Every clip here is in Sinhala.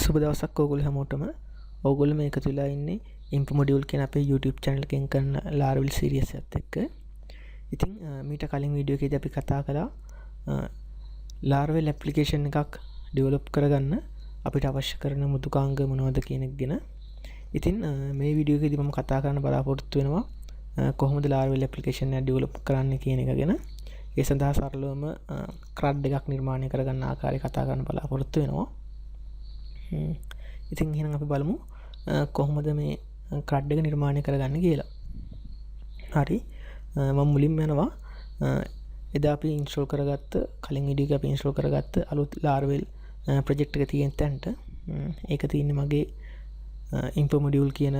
සුබ දවසක් ඔයගොල්ලෝ හැමෝටම. ඔයගොල්ලෝ මේ එකතු වෙලා ඉන්නේ ඉන්ෆෝ මොඩියුල් කියන අපේ YouTube channel එකෙන් කරන Laravel series එකත් එක්ක. ඉතින් මීට කලින් වීඩියෝ එකේදී අපි කතා කළා Laravel application එකක් develop කරගන්න අපිට අවශ්‍ය කරන මෘදුකාංග මොනවද කියන එක ගැන. ඉතින් මේ වීඩියෝ එකේදී මම කතා කරන්න බලාපොරොත්තු වෙනවා කොහොමද Laravel application එක develop කරන්න කියන එක ගැන. ඒ සඳහා සරලවම CRUD එකක් නිර්මාණය කරගන්න ආකාරය කතා කරන්න බලාපොරොත්තු වෙනවා. ඉතින් එහෙනම් අපි බලමු කොහොමද මේ CRUD එක නිර්මාණය කරගන්නේ කියලා. හරි. මම මුලින්ම යනවා එදා අපි ඉන්ස්ටෝල් කරගත්ත කලින් වීඩියෝ එක අපි ඉන්ස්ටෝල් කරගත්ත අලුත් Laravel ප්‍රොජෙක්ට් එක තියෙන තැනට. ඒක තියෙන්නේ මගේ info module කියන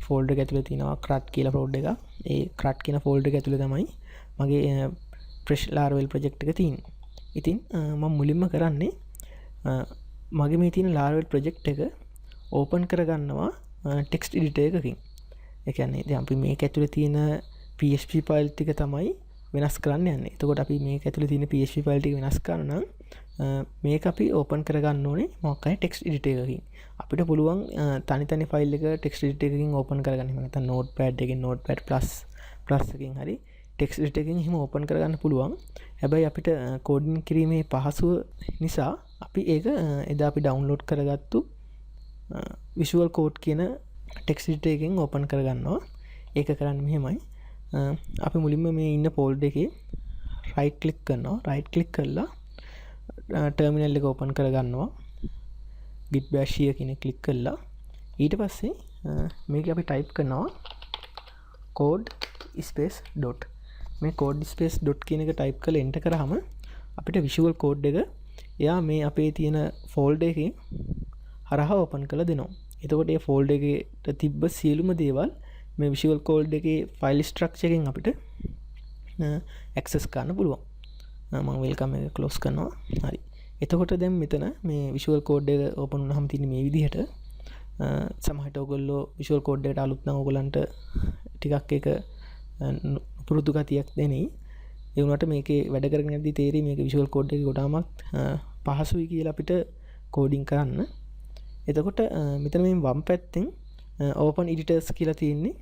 ෆෝල්ඩර් එක ඇතුලේ තියෙනවා CRUD කියලා ෆෝල්ඩර් එකක්. ඒ CRUD කියන ෆෝල්ඩර් එක ඇතුලේ තමයි මගේ fresh Laravel project එක තියෙන්නේ. ඉතින් මම මුලින්ම කරන්නේ මගේ මේ තියෙන Laravel project එක open කරගන්නවා text editor එකකින්. ඒ කියන්නේ දැන් අපි මේක ඇතුලේ තියෙන PHP file ටික තමයි වෙනස් කරන්න යන්නේ. එතකොට අපි මේක ඇතුලේ තියෙන PHP file ටික වෙනස් කරන්න නම් මේක අපි open කරගන්න ඕනේ මොකක් හරි text editor එකකින්. අපිට පුළුවන් තනි file එක text editor එකකින් open කරගන්න. එහෙම නැත්නම් notepad එකකින් notepad plus එකකින් හරි text editor එකකින් එහෙම open කරගන්න පුළුවන්. හැබැයි අපිට coding කිරීමේ පහසුව නිසා අපි ඒක එදා අපි download කරගත්තු Visual Code කියන text editor එකෙන් open කරගන්නවා. ඒක කරන්නේ මෙහෙමයි. අපි මුලින්ම මේ ඉන්න folder එකේ right click කරනවා. right click කරලා terminal එක open කරගන්නවා. git bash කියන එක click කරලා ඊට පස්සේ මේක අපි type කරනවා code space dot. මේ code space dot කියන එක type කරලා enter කරාම අපිට Visual Code එක එයා මේ අපේ තියෙන folder එකේ හරහා open කරලා දෙනවා. එතකොට මේ folder එකේ තිබ්බ සියලුම දේවල් මේ Visual Code එකේ file structure එකෙන් අපිට access කරන්න පුළුවන්. මම welcome එක close කරනවා. හරි. එතකොට දැන් මෙතන මේ Visual Code එක open වුණාම තියෙන්නේ මේ විදිහට. සමහරට ඔයගොල්ලෝ Visual Code එකට අලුත් නම් ඔයගලන්ට ටිකක් එක පුරුදු ගතියක් දෙන්නේ. ඒ වුණාට මේකේ වැඩ කරගෙන යද්දී තේරෙයි මේක Visual Code එකේ ගොඩාමත් පහසුයි කියලා අපිට coding කරන්න. එතකොට මෙතන මේ වම් පැත්තෙන් open editors කියලා තියෙන්නේ.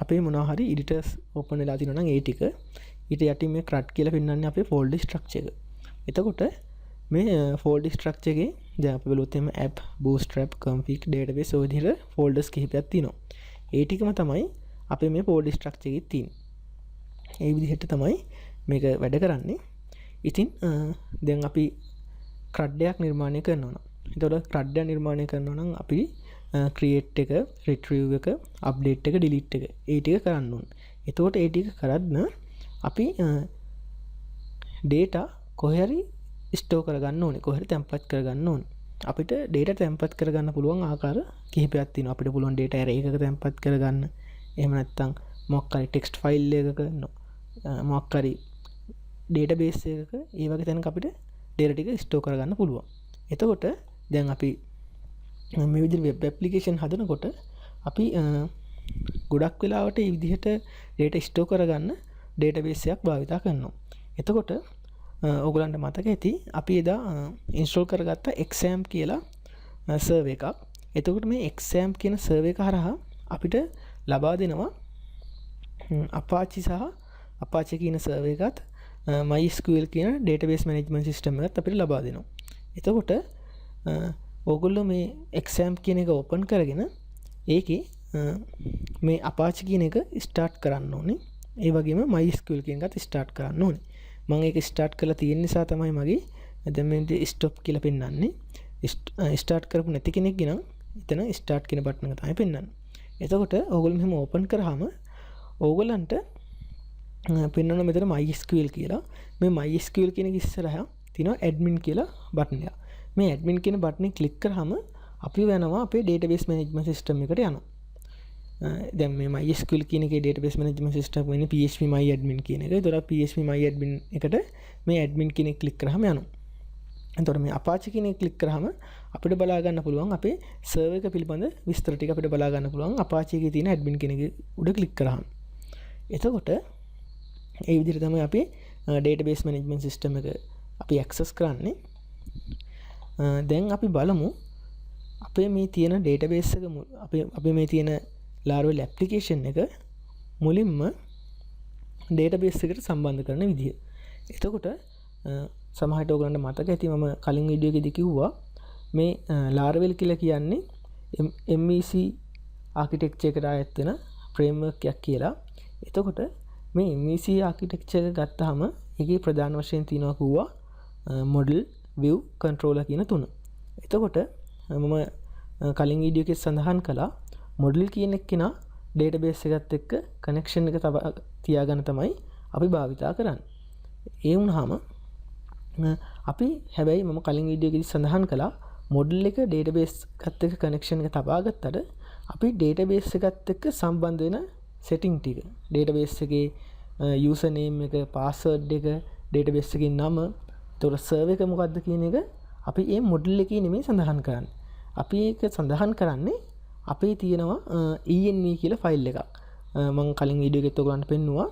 අපේ මොනවා හරි editors open වෙලා තියෙනවා නම් ඒ ටික ඊට යටින් මේ CRUD කියලා පෙන්නන්නේ අපේ folder structure එක. එතකොට මේ folder structure එකේ දැන් අපි බලුවොත් එimhe app, bootstrap, config, database ඔය විදිහට folders කිහිපයක් තියෙනවා. ඒ ටිකම තමයි අපේ මේ folder structure එකේ තියෙන්නේ. ඒ විදිහට තමයි මේක වැඩ කරන්නේ. ඉතින් දැන් අපි CRUD එකක් නිර්මාණය කරනවා නම් එතකොට CRUD එක නිර්මාණය කරනවා නම් අපි create එක, retrieve එක, update එක, delete එක ඒ ටික කරන්න ඕනේ. එතකොට ඒ ටික කරද්න අපි data කොහේ හරි store කරගන්න ඕනේ. කොහේ හරි තැම්පත් කරගන්න ඕනේ. අපිට data තැම්පත් කරගන්න පුළුවන් ආකාර කිහිපයක් තියෙනවා. අපිට පුළුවන් data array එකක තැම්පත් කරගන්න. එහෙම නැත්නම් මොකක් හරි text file එකක මොකක් හරි database එකක ඒ වගේ තැනක අපිට data ටික store කරගන්න පුළුවන්. එතකොට දැන් අපි මේ විදිහට web application හදනකොට අපි ගොඩක් වෙලාවට මේ විදිහට data store කරගන්න database එකක් භාවිතා කරනවා. එතකොට ඔයගලන්ට මතක ඇති අපි එදා install කරගත්ත exam කියලා server එකක්. එතකොට මේ exam කියන server එක හරහා අපිට ලබා දෙනවා Apache සහ Apache කියන server එකත් MySQL කියන database management system එකත් අපිට ලබා දෙනවා. එතකොට ඔයගොල්ලෝ මේ exam කියන එක open කරගෙන ඒකේ මේ Apache කියන එක start කරන්න ඕනේ. ඒ වගේම MySQL කියන එකත් start කරන්න ඕනේ. මම ඒක start කරලා තියෙන නිසා තමයි මගේ දැන් මේ stop කියලා පෙන්නන්නේ. start කරපු නැති කෙනෙක් ගෙනම් එතන start කියන බටන් එක තමයි පෙන්නන්නේ. එතකොට ඕගොල්ලෝ මෙහෙම open කරාම ඕගොල්ලන්ට පෙන්වනවා මෙතන MySQL කියලා. මේ MySQL කියන එක ඉස්සරහා තියෙනවා admin කියලා බටන් එක. මේ admin කියන බටන් එක ක්ලික් කරාම අපි වෙනවා අපේ database management system එකට යනවා. දැන් මේ MySQL කියන එකේ database management system වෙන්නේ PHP my admin කියන එක. ඒතර PHP my admin එකට මේ admin කියන එක ක්ලික් කරාම යනවා. එතකොට මේ Apache කියන එක ක්ලික් කරාම අපිට බලා ගන්න පුළුවන් අපේ server එක පිළිබඳ විස්තර ටික අපිට බලා ගන්න පුළුවන් Apache එකේ තියෙන admin කියන එක උඩ ක්ලික් කරාම. එතකොට ඒ විදිහට තමයි අපි database management system එක අපි access කරන්නේ. දැන් අපි බලමු අපේ මේ තියෙන ඩේටාබේස් එක අපේ මේ තියෙන Laravel application එක මුලින්ම ඩේටාබේස් එකට සම්බන්ධ කරන විදිය. එතකොට සමහරට ඔයගලන්ට මතක ඇති මම කලින් වීඩියෝ එකේදී කිව්වා මේ Laravel කියලා කියන්නේ MEC ආකිටෙක්චර් එකට අයත් වෙන ෆ්‍රේම්වර්ක් එකක් කියලා. එතකොට මේ MEC ආකිටෙක්චර් එක ගත්තාම ඒකේ ප්‍රධාන වශයෙන් තියෙනවා කිව්වා model, view, controller කියන තුන. එතකොට මම කලින් වීඩියෝ එකේ සඳහන් කළා model කියන එක කෙනා database එකත් එක්ක connection එක තියාගන්න තමයි අපි භාවිතා කරන්නේ. ඒ වුණාම අපි හැබැයි මම කලින් වීඩියෝ එකේදී සඳහන් කළා model එක database එකත් එක්ක connection එක තබා ගත්තට අපි database එකත් එක්ක සම්බන්ධ වෙන setting ටික database එකේ user name එක, password එක, database එකේ නම, ඒතකොට server එක මොකක්ද කියන එක අපි මේ model එකේ නෙමෙයි සඳහන් කරන්නේ. අපි ඒක සඳහන් කරන්නේ අපේ තියෙනවා env කියලා ෆයිල් එකක්. මම කලින් වීඩියෝ එකෙත් ඔයගලන්ට පෙන්නුවා.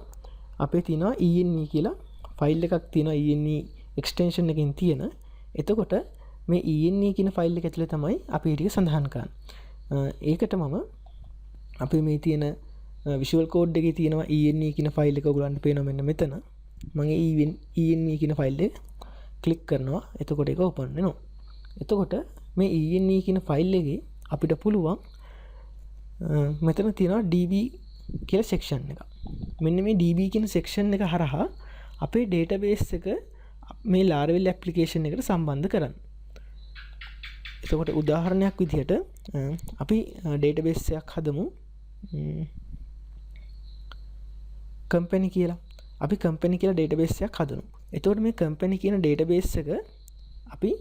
අපේ තියෙනවා env කියලා ෆයිල් එකක් තියෙනවා env එක්ස්ටෙන්ෂන් එකකින් තියෙන. එතකොට මේ env කියන ෆයිල් එක ඇතුලේ තමයි අපි ඊට සඳහන් කරන්නේ. ඒකට මම අපේ මේ තියෙන විෂුවල් කෝඩ් එකේ තියෙනවා env කියන ෆයිල් එක ඔයගලන්ට පේනවා මෙන්න මෙතන. මම env කියන ෆයිල් එක ක්ලික් කරනවා. එතකොට ඒක ඕපන් වෙනවා. එතකොට මේ env කියන ෆයිල් එකේ අපිට පුළුවන් මෙතන තියෙනවා db කියලා සෙක්ෂන් එක. මෙන්න මේ db කියන සෙක්ෂන් එක හරහා අපේ database එක මේ Laravel application එකට සම්බන්ධ කරන්න. එතකොට උදාහරණයක් විදිහට අපි database එකක් හදමු. company කියලා. අපි company කියලා database එකක් හදමු. එතකොට මේ company කියන database එක අපි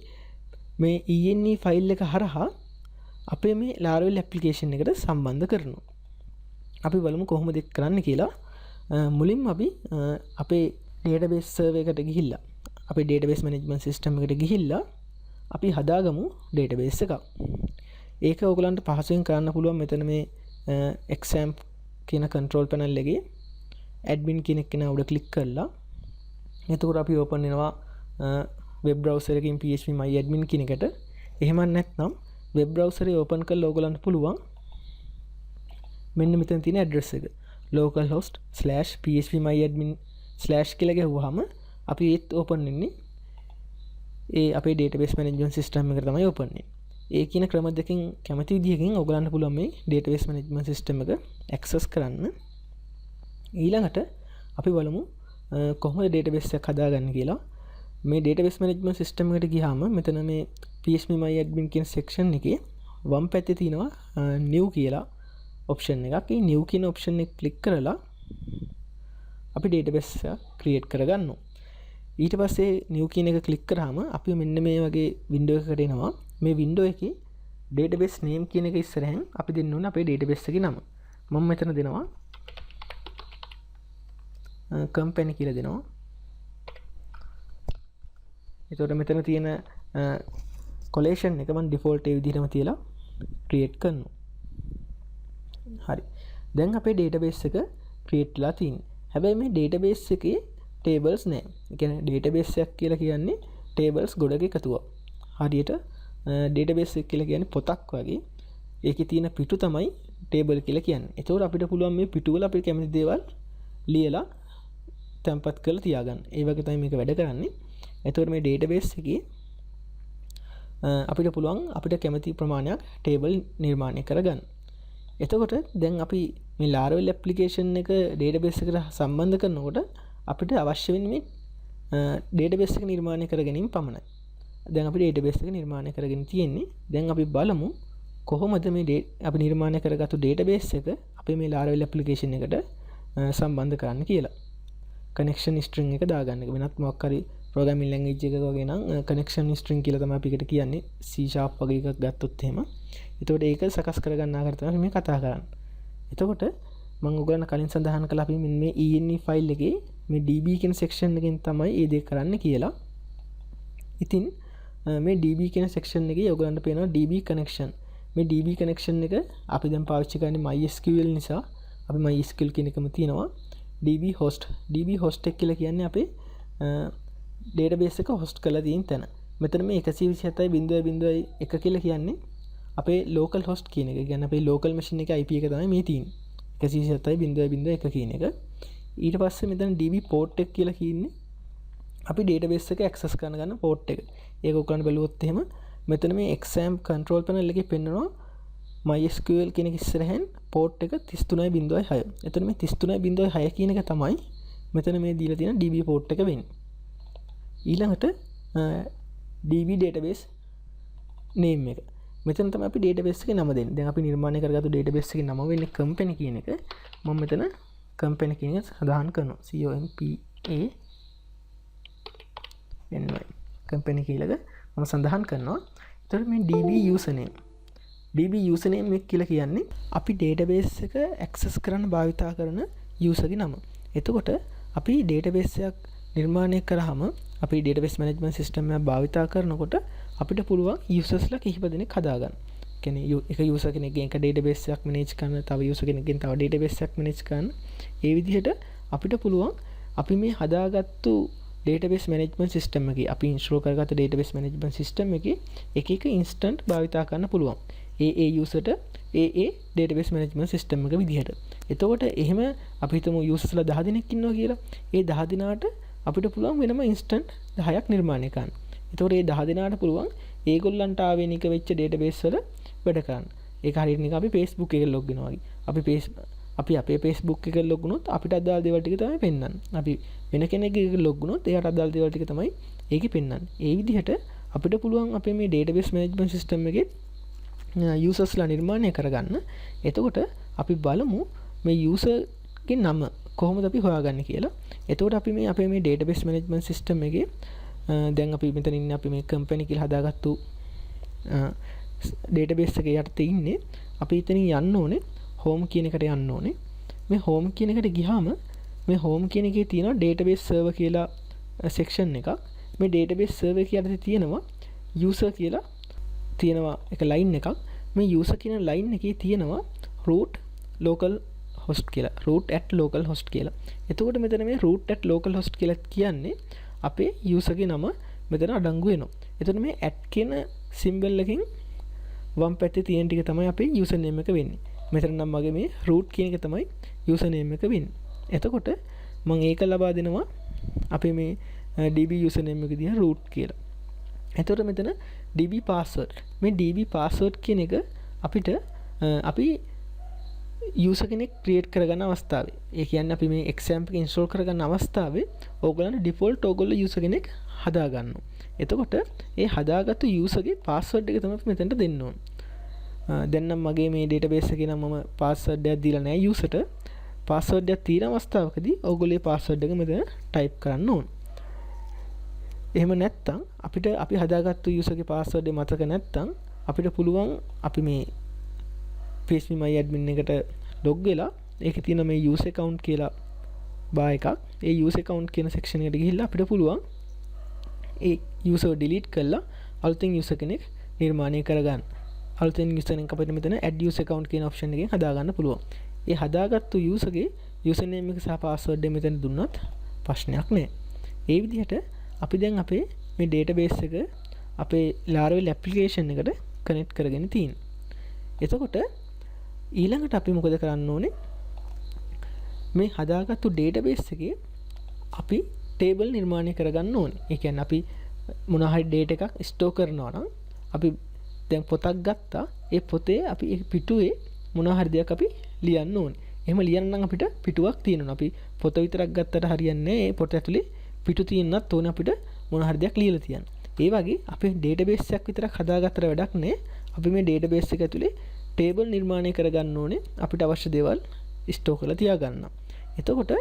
මේ env ෆයිල් එක හරහා අපේ මේ Laravel application එකට සම්බන්ධ කරනවා. අපි බලමු කොහොමද ඒක කරන්න කියලා. මුලින්ම අපි අපේ database server එකට ගිහිල්ලා අපේ database management system එකට ගිහිල්ලා අපි හදාගමු database එකක්. ඒක ඔයගලන්ට පහසුවෙන් කරන්න පුළුවන් මෙතන මේ exam කියන control panel එකේ admin කියන එක නා උඩ click කරලා එතකොට අපි open වෙනවා web browser එකකින් phpMyAdmin කියන එකට. එහෙම නැත්නම් web browser එක open කරලා ඔයගලන්ට පුළුවන් මෙන්න මෙතන තියෙන address එක localhost/phpMyAdmin/ කියලා ගහුවාම අපි ඒත් open වෙන්නේ ඒ අපේ database management system එකට තමයි open වෙන්නේ. ඒ කියන ක්‍රම දෙකකින් කැමති විදිහකින් ඔයගලන්ට පුළුවන් මේ database management system එක access කරන්න. ඊළඟට අපි බලමු කොහොමද database එකක් හදාගන්නේ කියලා. මේ database management system එකට ගියාම මෙතන මේ phpMyAdmin කියන section එකේ වම් පැත්තේ තියෙනවා new කියලා option එකක්. මේ new කියන option එක click කරලා අපි database එක create කරගන්නවා. ඊට පස්සේ new කියන එක click කරාම අපි මෙන්න මේ වගේ window එකකට එනවා. මේ window එකේ database name කියන එක ඉස්සරහින් අපි දෙන්න ඕනේ අපේ database එකේ නම. මම මෙතන දෙනවා company කියලා දෙනවා. එතකොට මෙතන තියෙන collation එක මම default ඒ විදිහටම තියලා create කරනවා. හරි. දැන් අපේ database එක create වෙලා තියෙනවා. හැබැයි මේ database එකේ tables නැහැ. ඒ කියන්නේ database එකක් කියලා කියන්නේ tables ගොඩක එකතුවක්. හරියට database එක කියලා කියන්නේ පොතක් වගේ. ඒකේ තියෙන පිටු තමයි table කියලා කියන්නේ. ඒතකොට අපිට පුළුවන් මේ පිටු වල අපිට කැමති දේවල් ලියලා තැම්පත් කරලා තියාගන්න. ඒ වගේ තමයි මේක වැඩ කරන්නේ. එතකොට මේ database එකේ අපිට පුළුවන් අපිට කැමති ප්‍රමාණයක් table නිර්මාණය කරගන්න. එතකොට දැන් අපි මේ Laravel application එක database එකට සම්බන්ධ කරනකොට අපිට අවශ්‍ය වෙන්නේ මේ database එක නිර්මාණය කර ගැනීම පමණයි. දැන් අපි database එක නිර්මාණය කරගෙන තියෙන්නේ. දැන් අපි බලමු කොහොමද මේ අපි නිර්මාණය කරගත්තු database එක අපි මේ Laravel application එකට සම්බන්ධ කරන්න කියලා. connection string එක දාගන්න. වෙනත් මොකක් හරි programming language එකක වගේ නම් connection string කියලා තමයි අපි එකට කියන්නේ. C# වගේ එකක් ගත්තොත් එහෙම. එතකොට ඒක සකස් කරගන්න ආකාරය තමයි මේ කතා කරන්නේ. එතකොට මම ඔයගලන්ට කලින් සඳහන් කළා අපි මේ env ෆයිල් එකේ මේ db කියන section එකෙන් තමයි මේ දේ කරන්න කියලා. ඉතින් මේ db කියන section එකේ ඔයගලන්ට පේනවා db connection. මේ db connection එක අපි දැන් පාවිච්චි කරන්නේ MySQL නිසා අපි MySQL කියන එකම තියෙනවා. db host එක කියලා කියන්නේ අපේ database එක host කරලා තියෙන තැන. මෙතන මේ 127.0.1 කියලා කියන්නේ අපේ ලෝකල් හොස්ට් කියන එක. කියන්නේ අපේ ලෝකල් මැෂින් එකේ IP එක තමයි මේ තියෙන්නේ. 127.0.1 කියන එක. ඊට පස්සේ මෙතන DB port එක කියලා කියන්නේ අපි database එක access කරන ගන්න port එක. ඒක ඔයගොල්ලන් බැලුවොත් එහෙම මෙතන මේ exam control panel එකේ පෙන්නනවා MySQL කියන එක ඉස්සරහින් port එක 33.6. එතන මේ 33.6 කියන එක තමයි මෙතන මේ දීලා තියෙන DB port එක වෙන්නේ. ඊළඟට DB database name එක. මෙතන තමයි අපි database එකේ නම දෙන්නේ. දැන් අපි නිර්මාණය කරගත්තු database එකේ නම වෙන්නේ company කියන එක. මම මෙතන company කියන එක සඳහන් කරනවා. COMPANY company කියලා මම සඳහන් කරනවා. එතකොට මේ DB username. DB username එක කියලා කියන්නේ අපි database එක access කරන්න භාවිතා කරන user ගේ නම. එතකොට අපි database එකක් නිර්මාණය කරාම අපි database management system එක භාවිතා කරනකොට අපිට පුළුවන් users ලා කිහිප දෙනෙක් හදාගන්න. කියන්නේ එක user කෙනෙක්ගෙන් එක database එකක් manage කරන, තව user කෙනෙක්ගෙන් තව database එකක් manage කරන. ඒ විදිහට අපිට පුළුවන් අපි මේ හදාගත්තු database management system එකේ අපි install කරගත්ත database management system එකේ එක එක instant භාවිතා කරන්න පුළුවන්. ඒ userට ඒ database management system එක විදිහට. එතකොට එහෙම අපි හිතමු users ලා 10 දෙනෙක් ඉන්නවා කියලා. ඒ 10 දෙනාට අපිට පුළුවන් වෙනම instant 10ක් නිර්මාණය කරන්න. එතකොට මේ 10 දෙනාට පුළුවන් ඒගොල්ලන්ට ආවේනික වෙච්ච database වල වැඩ කරන්න. ඒක හරියට නිකන් අපි Facebook එකේ log වෙනවා වගේ. අපි අපේ Facebook එකේ log වුණොත් අපිට අදාළ දේවල් ටික තමයි පෙන්වන්නේ. අපි වෙන කෙනෙක්ගේ log වුණොත් එයාට අදාළ දේවල් ටික තමයි ඒකේ පෙන්වන්නේ. ඒ විදිහට අපිට පුළුවන් අපේ මේ database management system එකේ users ලා නිර්මාණය කරගන්න. එතකොට අපි බලමු මේ user ගේ නම කොහොමද අපි හොයාගන්නේ කියලා. එතකොට අපි මේ අපේ මේ database management system එකේ දැන් අපි මෙතන ඉන්නේ අපි මේ company කියලා හදාගත්තු database එකේ යටතේ ඉන්නේ. අපි එතනින් යන්න ඕනේ home කියන එකට යන්න ඕනේ. මේ home කියන එකට ගියාම මේ home කියන එකේ තියෙනවා database server කියලා section එකක්. මේ database server යටතේ තියෙනවා user කියලා තියෙනවා එක line එකක්. මේ user කියන line එකේ තියෙනවා root local host කියලා. root at local host කියලා. එතකොට මෙතන මේ root at local host කියලා කියන්නේ අපේ user ගේ නම මෙතන අඩංගු වෙනවා. එතකොට මේ at කියන symbol එකකින් වම් පැත්තේ තියෙන ටික තමයි අපේ user name එක වෙන්නේ. මෙතන නම් මගේ මේ root කියන එක තමයි user name එක වෙන්නේ. එතකොට මම ඒක ලබා දෙනවා අපේ මේ DB user name එක දිහා root කියලා. එතකොට මෙතන DB password. මේ DB password කියන එක අපිට අපි user කෙනෙක් create කරගන්න අවස්ථාවේ. ඒ කියන්නේ අපි මේ exam එක install කරගන්න අවස්ථාවේ ඕගොල්ලන්ට default ඕගොල්ලෝ user කෙනෙක් හදා ගන්නවා. එතකොට ඒ හදාගත්තු user ගේ password එක තමයි අපි මෙතනට දෙන්න ඕන. දැන් නම් මගේ මේ database එකේ නම් මම password එකක් දීලා නැහැ userට. password එකක් තියෙන අවස්ථාවකදී ඕගොල්ලෝ password එක මෙතන type කරන්න ඕන. එහෙම නැත්නම් අපිට අපි හදාගත්තු user ගේ password එක මතක නැත්නම් අපිට පුළුවන් අපි මේ PHP my admin එකට log වෙලා ඒකේ තියෙන මේ user account කියලා bar එකක්. ඒ user account කියන section එකට ගිහිල්ලා අපිට පුළුවන් ඒ user delete කරලා අලුතෙන් user කෙනෙක් නිර්මාණය කරගන්න. අලුතෙන් user කෙනෙක් අපිට මෙතන add user account කියන option එකෙන් හදාගන්න පුළුවන්. ඒ හදාගත්තු user ගේ username එක සහ password එක මෙතන දුන්නත් ප්‍රශ්නයක් නෑ. ඒ විදිහට අපි දැන් අපේ මේ database එක අපේ Laravel application එකට connect කරගෙන තියෙනවා. එතකොට ඊළඟට අපි මොකද කරන්න ඕනේ? මේ හදාගත්තු database එකේ අපි table නිර්මාණය කරගන්න ඕනේ. ඒ කියන්නේ අපි මොන හරි data එකක් store කරනවා නම් අපි දැන් පොතක් ගත්තා. ඒ පොතේ අපි ඒ පිටුවේ මොන හරි දෙයක් අපි ලියන්න ඕනේ. එහෙම ලියන්න නම් අපිට පිටුවක් තියෙනවා. අපි පොත විතරක් ගත්තට හරියන්නේ නැහැ. ඒ පොත ඇතුලේ පිටු තියෙන්නත් ඕනේ අපිට මොන හරි දෙයක් ලියලා තියන්න. ඒ වගේ අපේ database එකක් විතරක් හදාගත්තට වැඩක් නැහැ. අපි මේ database එක ඇතුලේ table නිර්මාණය කරගන්න ඕනේ. අපිට අවශ්‍ය දේවල් store කරලා තියාගන්න. එතකොට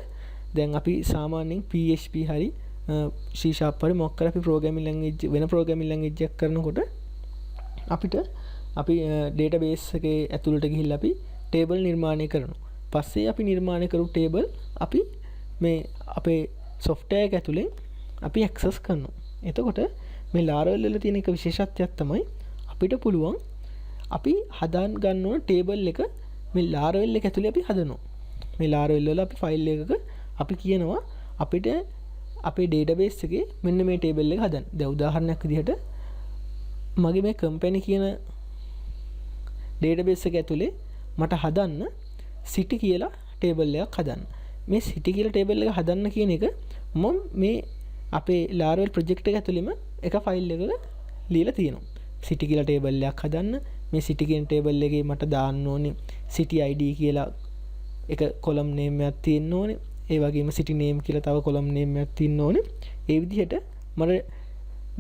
දැන් අපි සාමාන්‍යයෙන් PHP හරි C# හරි මොකක් කරලා අපි programming language වෙන programming language එකක් කරනකොට අපිට අපි database එකේ ඇතුළට ගිහිල්ලා අපි table නිර්මාණය කරනවා. පස්සේ අපි නිර්මාණය කරු table අපි මේ අපේ software එක ඇතුලේ අපි access කරනවා. එතකොට මේ Laravel වල තියෙන එක විශේෂත්වයක් තමයි අපිට පුළුවන් අපි හදාන් ගන්න ඕන table එක මේ Laravel එක ඇතුලේ අපි හදනවා. මේ Laravel වල අපි file එකක අපි කියනවා අපිට අපේ database එකේ මෙන්න මේ table එක හදන්න. දැන් උදාහරණයක් විදිහට මගේ මේ company කියන ඩේටාබේස් එක ඇතුලේ මට හදන්න city කියලා ටේබල් එකක් හදන්න. මේ city කියලා ටේබල් එක හදන්න කියන එක මම මේ අපේ Laravel project එක ඇතුළෙම එක ෆයිල් එකක ලියලා තියෙනවා. city කියලා ටේබල් එකක් හදන්න මේ city කියන ටේබල් එකේ මට දාන්න ඕනේ city id කියලා එක column name එකක් තියෙන්න ඕනේ. ඒ වගේම city name කියලා තව column name එකක් තියෙන්න ඕනේ. ඒ විදිහට මට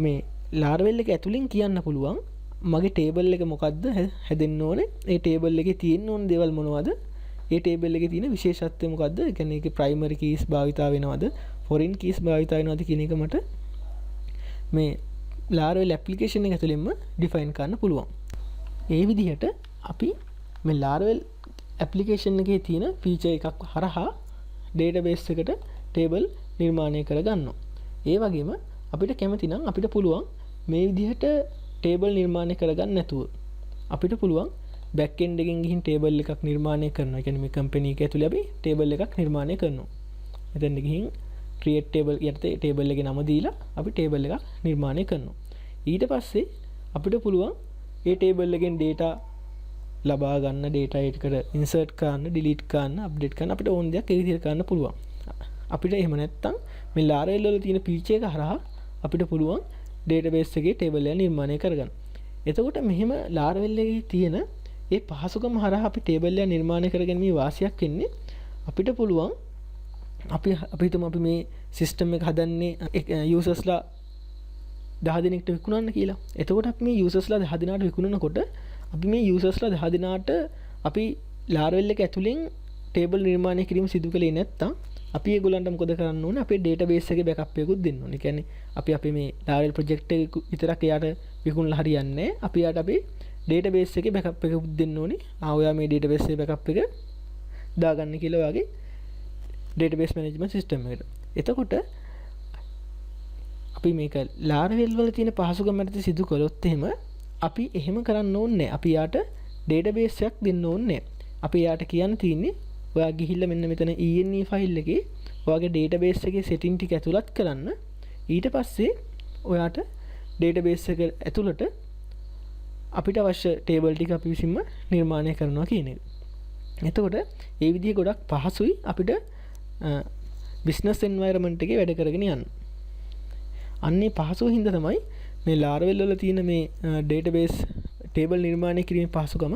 මේ Laravel එක ඇතුලෙන් කියන්න පුළුවන් මගේ ටේබල් එක මොකද්ද හැදෙන්න ඕනේ. ඒ ටේබල් එකේ තියෙන්න ඕන දේවල් මොනවද? ඒ ටේබල් එකේ තියෙන විශේෂත්වය මොකද්ද? ඒ කියන්නේ ඒකේ primary keys භාවිතා වෙනවද? foreign keys භාවිතා වෙනවද කියන එක මට මේ Laravel application එක ඇතුළෙන්ම define කරන්න පුළුවන්. ඒ විදිහට අපි මේ Laravel application එකේ තියෙන feature එකක් හරහා database එකට table නිර්මාණය කරගන්නවා. ඒ වගේම අපිට කැමති නම් අපිට පුළුවන් මේ විදිහට table නිර්මාණය කරගන්න නැතුව අපිට පුළුවන් back end එකෙන් ගිහින් table එකක් නිර්මාණය කරනවා. ඒ කියන්නේ මේ company එක ඇතුලේ අපි table එකක් නිර්මාණය කරනවා. මෙතන ගිහින් create table යටතේ table එකේ නම දීලා අපි table එකක් නිර්මාණය කරනවා. ඊට පස්සේ අපිට පුළුවන් ඒ table එකෙන් data ලබා ගන්න, data එකට insert කරන්න, delete කරන්න, update කරන්න අපිට ඕන දෙයක් ඒ විදිහට කරන්න පුළුවන්. අපිට එහෙම නැත්නම් මේ Laravel වල තියෙන feature එක හරහා අපිට පුළුවන් database එකේ table එක නිර්මාණය කරගන්න. එතකොට මෙහෙම Laravel එකේ තියෙන ඒ පහසුකම හරහා අපි table එක නිර්මාණය කරගෙන මේ වාසියක් වෙන්නේ අපිට පුළුවන් අපි හිතමු අපි මේ system එක හදන්නේ usersලා 10 දෙනෙක්ට විකුණන්න කියලා. එතකොට අපි මේ usersලා 10 දෙනාට විකුණනකොට අපි මේ usersලා 10 දෙනාට අපි Laravel එක ඇතුලෙන් table නිර්මාණය කිරීම සිදු කළේ නැත්නම් අපි ඒගොල්ලන්ට මොකද කරන්න ඕනේ? අපේ database එකේ backup එකකුත් දෙන්න ඕනේ. ඒ කියන්නේ අපි මේ Laravel project එක විතරක් එයාට විකුණලා හරියන්නේ නැහැ. අපි යාට අපේ database එකේ backup එකකුත් දෙන්න ඕනේ. ඔයා මේ database එකේ backup එක දාගන්න කියලා ඔයාගේ database management system එකට. එතකොට අපි මේක Laravel වල තියෙන පහසුකම් මත සිදු කළොත් අපි එහෙම කරන්න ඕනේ නැහැ. අපි යාට database එකක් දෙන්න ඕනේ නැහැ. අපි යාට කියන්න තියෙන්නේ ඔයා ගිහිල්ලා මෙන්න මෙතන ENE ෆයිල් එකේ ඔයාගේ database එකේ setting ටික ඇතුළත් කරන්න. ඊට පස්සේ ඔයාට database එක ඇතුළට අපිට අවශ්‍ය table ටික අපි විසින්ම නිර්මාණය කරනවා කියන එක. එතකොට ඒ විදිහ ගොඩක් පහසුයි අපිට business environment එකේ වැඩ කරගෙන යන්න. අන්නේ පහසුව හින්දා තමයි මේ Laravel වල තියෙන මේ database table නිර්මාණය කිරීමේ පහසුකම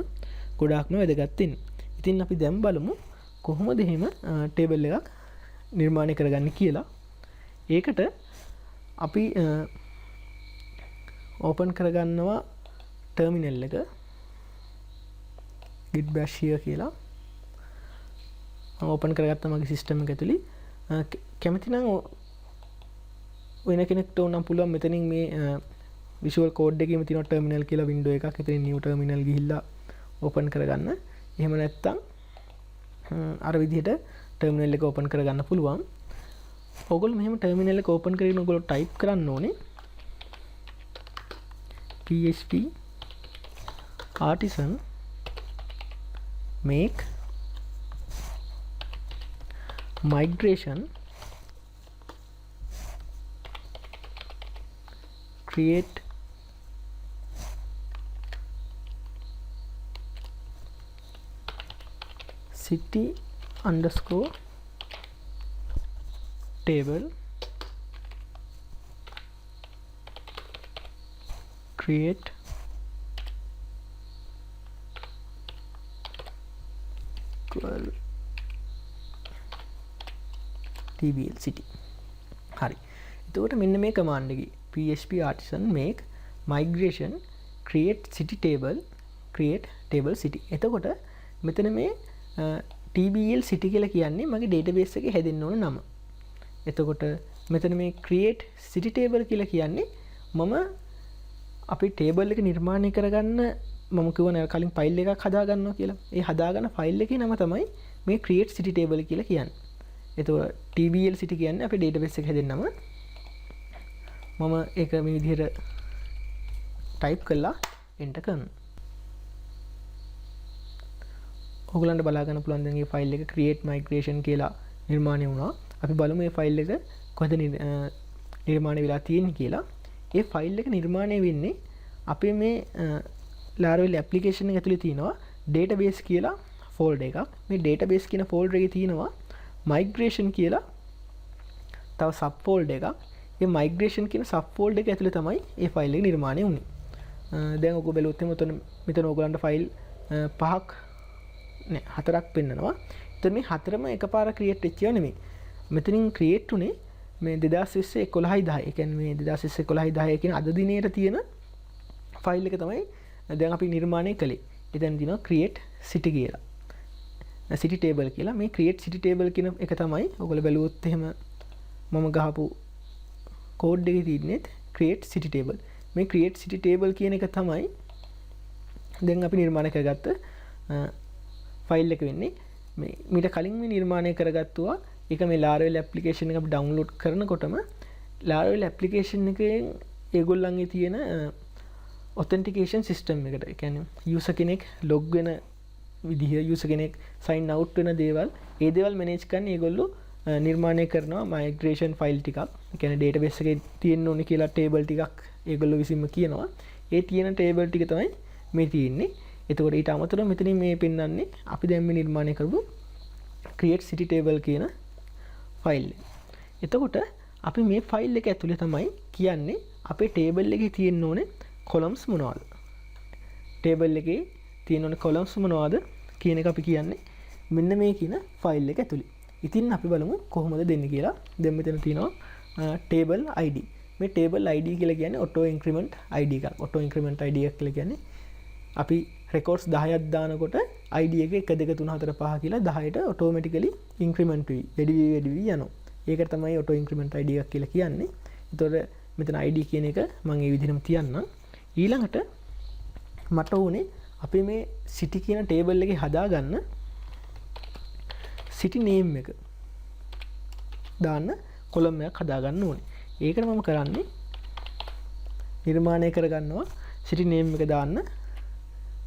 ගොඩාක්ම වැදගත් වෙන්නේ. ඉතින් අපි දැන් බලමු කොහොමද එහෙම table එකක් නිර්මාණය කරගන්නේ කියලා. ඒකට අපි open කරගන්නවා terminal එක git bash here කියලා. open කරගත්තා මගේ system එක ඇතුලේ. කැමති නම් වෙන කෙනෙක්ට උනම් පුළුවන් මෙතනින් මේ visual code එකේම තියෙන terminal කියලා window එකක්. එතනින් new terminal ගිහිල්ලා open කරගන්න. එහෙම නැත්නම් අර විදිහට terminal එක open කරගන්න පුළුවන්. ඔයගොල්ලෝ මෙහෙම terminal එක open කරගෙන ඔයගොල්ලෝ type කරන්න ඕනේ php artisan make migration create city underscore table create tbl city. හරි. එතකොට මෙන්න මේ command එකේ php artisan make migration create city table create table city. එතකොට මෙතන මේ tbl city කියලා කියන්නේ මගේ database එකේ හැදෙන්න ඕන නම. එතකොට මෙතන මේ create city table කියලා කියන්නේ මම අපේ table එක නිර්මාණය කරගන්න මම කියවන කලින් ෆයිල් එකක් හදා ගන්නවා කියලා. ඒ හදාගන්න ෆයිල් එකේ නම තමයි මේ create city table කියලා කියන්නේ. එතකොට tbl city කියන්නේ අපේ database එක හැදෙන්න නම. මම ඒක මේ විදිහට type කරලා enter කරනවා. ඔයගලන්ට බලා ගන්න පුළුවන් දැන් මේ ෆයිල් එක create migration කියලා නිර්මාණය වුණා. අපි බලමු මේ ෆයිල් එක කොහෙද නිර්මාණය වෙලා තියෙන්නේ කියලා. ඒ ෆයිල් එක නිර්මාණය වෙන්නේ අපේ මේ Laravel application එක ඇතුලේ තියෙනවා database කියලා folder එකක්. මේ database කියන folder එකේ තියෙනවා migration කියලා තව sub folder එකක්. මේ migration කියන sub folder එක ඇතුලේ තමයි මේ file එක නිර්මාණය වුනේ. දැන් ඔක බැලුවොත් මෙතන ඔයගලන්ට file 5ක් නෑ 4ක් පෙන්නනවා. එතන මේ හතරම එකපාර create වෙච්ච ඒවා නෙමෙයි. මෙතනින් create උනේ මේ 2020 11 10. ඒ කියන්නේ මේ 2020 11 10 කියන අද දිනේට තියෙන ෆයිල් එක තමයි දැන් අපි නිර්මාණය කළේ. එතන තියෙනවා create city කියලා. city table කියලා. මේ create city table කියන එක තමයි ඔයගොල්ලෝ බැලුවොත් එහෙම මම ගහපු කෝඩ් එකේ තියෙන්නේ create city table. මේ create city table කියන එක තමයි දැන් අපි නිර්මාණය කරගත්ත ෆයිල් එක වෙන්නේ. මේ මීට කලින් මේ නිර්මාණය කරගත්තුවා ඒක මේ Laravel application එක අපි download කරනකොටම Laravel application එකෙන් ඒගොල්ලන්ගේ තියෙන authentication system එකට, ඒ කියන්නේ user කෙනෙක් log වෙන විදිහ, user කෙනෙක් sign out වෙන දේවල්, ඒ දේවල් manage කරන්න ඒගොල්ලෝ නිර්මාණය කරනවා migration file ටිකක්. ඒ කියන්නේ database එකේ තියෙන්න ඕනේ කියලා table ටිකක් ඒගොල්ලෝ විසින්ම කියනවා. ඒ තියෙන table ටික තමයි මේ තියෙන්නේ. එතකොට ඊට අමතරව මෙතනින් මේ පෙන්වන්නේ අපි දැන් මේ නිර්මාණය කරපු create city table කියන ෆයිල් එක. එතකොට අපි මේ ෆයිල් එක ඇතුලේ තමයි කියන්නේ අපේ table එකේ තියෙන්න ඕනේ columns මොනවද? table එකේ තියෙන්න ඕනේ columns මොනවද කියන එක අපි කියන්නේ මෙන්න මේ කියන ෆයිල් එක ඇතුලේ. ඉතින් අපි බලමු කොහොමද දෙන්නේ කියලා. දැන් මෙතන තියෙනවා table id. මේ table id කියලා කියන්නේ auto increment id එකක්. auto increment id එක කියලා කියන්නේ අපි records 10ක් දානකොට id එක 1 2 3 4 5 කියලා 10ට automatically increment වෙයි. වැඩි වෙවි යනවා. ඒකට තමයි auto increment id එකක් කියලා කියන්නේ. ඒතකොට මෙතන id කියන එක මම මේ විදිහටම තියන්නම්. ඊළඟට මට ඕනේ අපි මේ city කියන table එකේ හදාගන්න city name එක දාන්න column එකක් හදාගන්න ඕනේ. ඒකට මම කරන්නේ නිර්මාණය කරගන්නවා city name එක දාන්න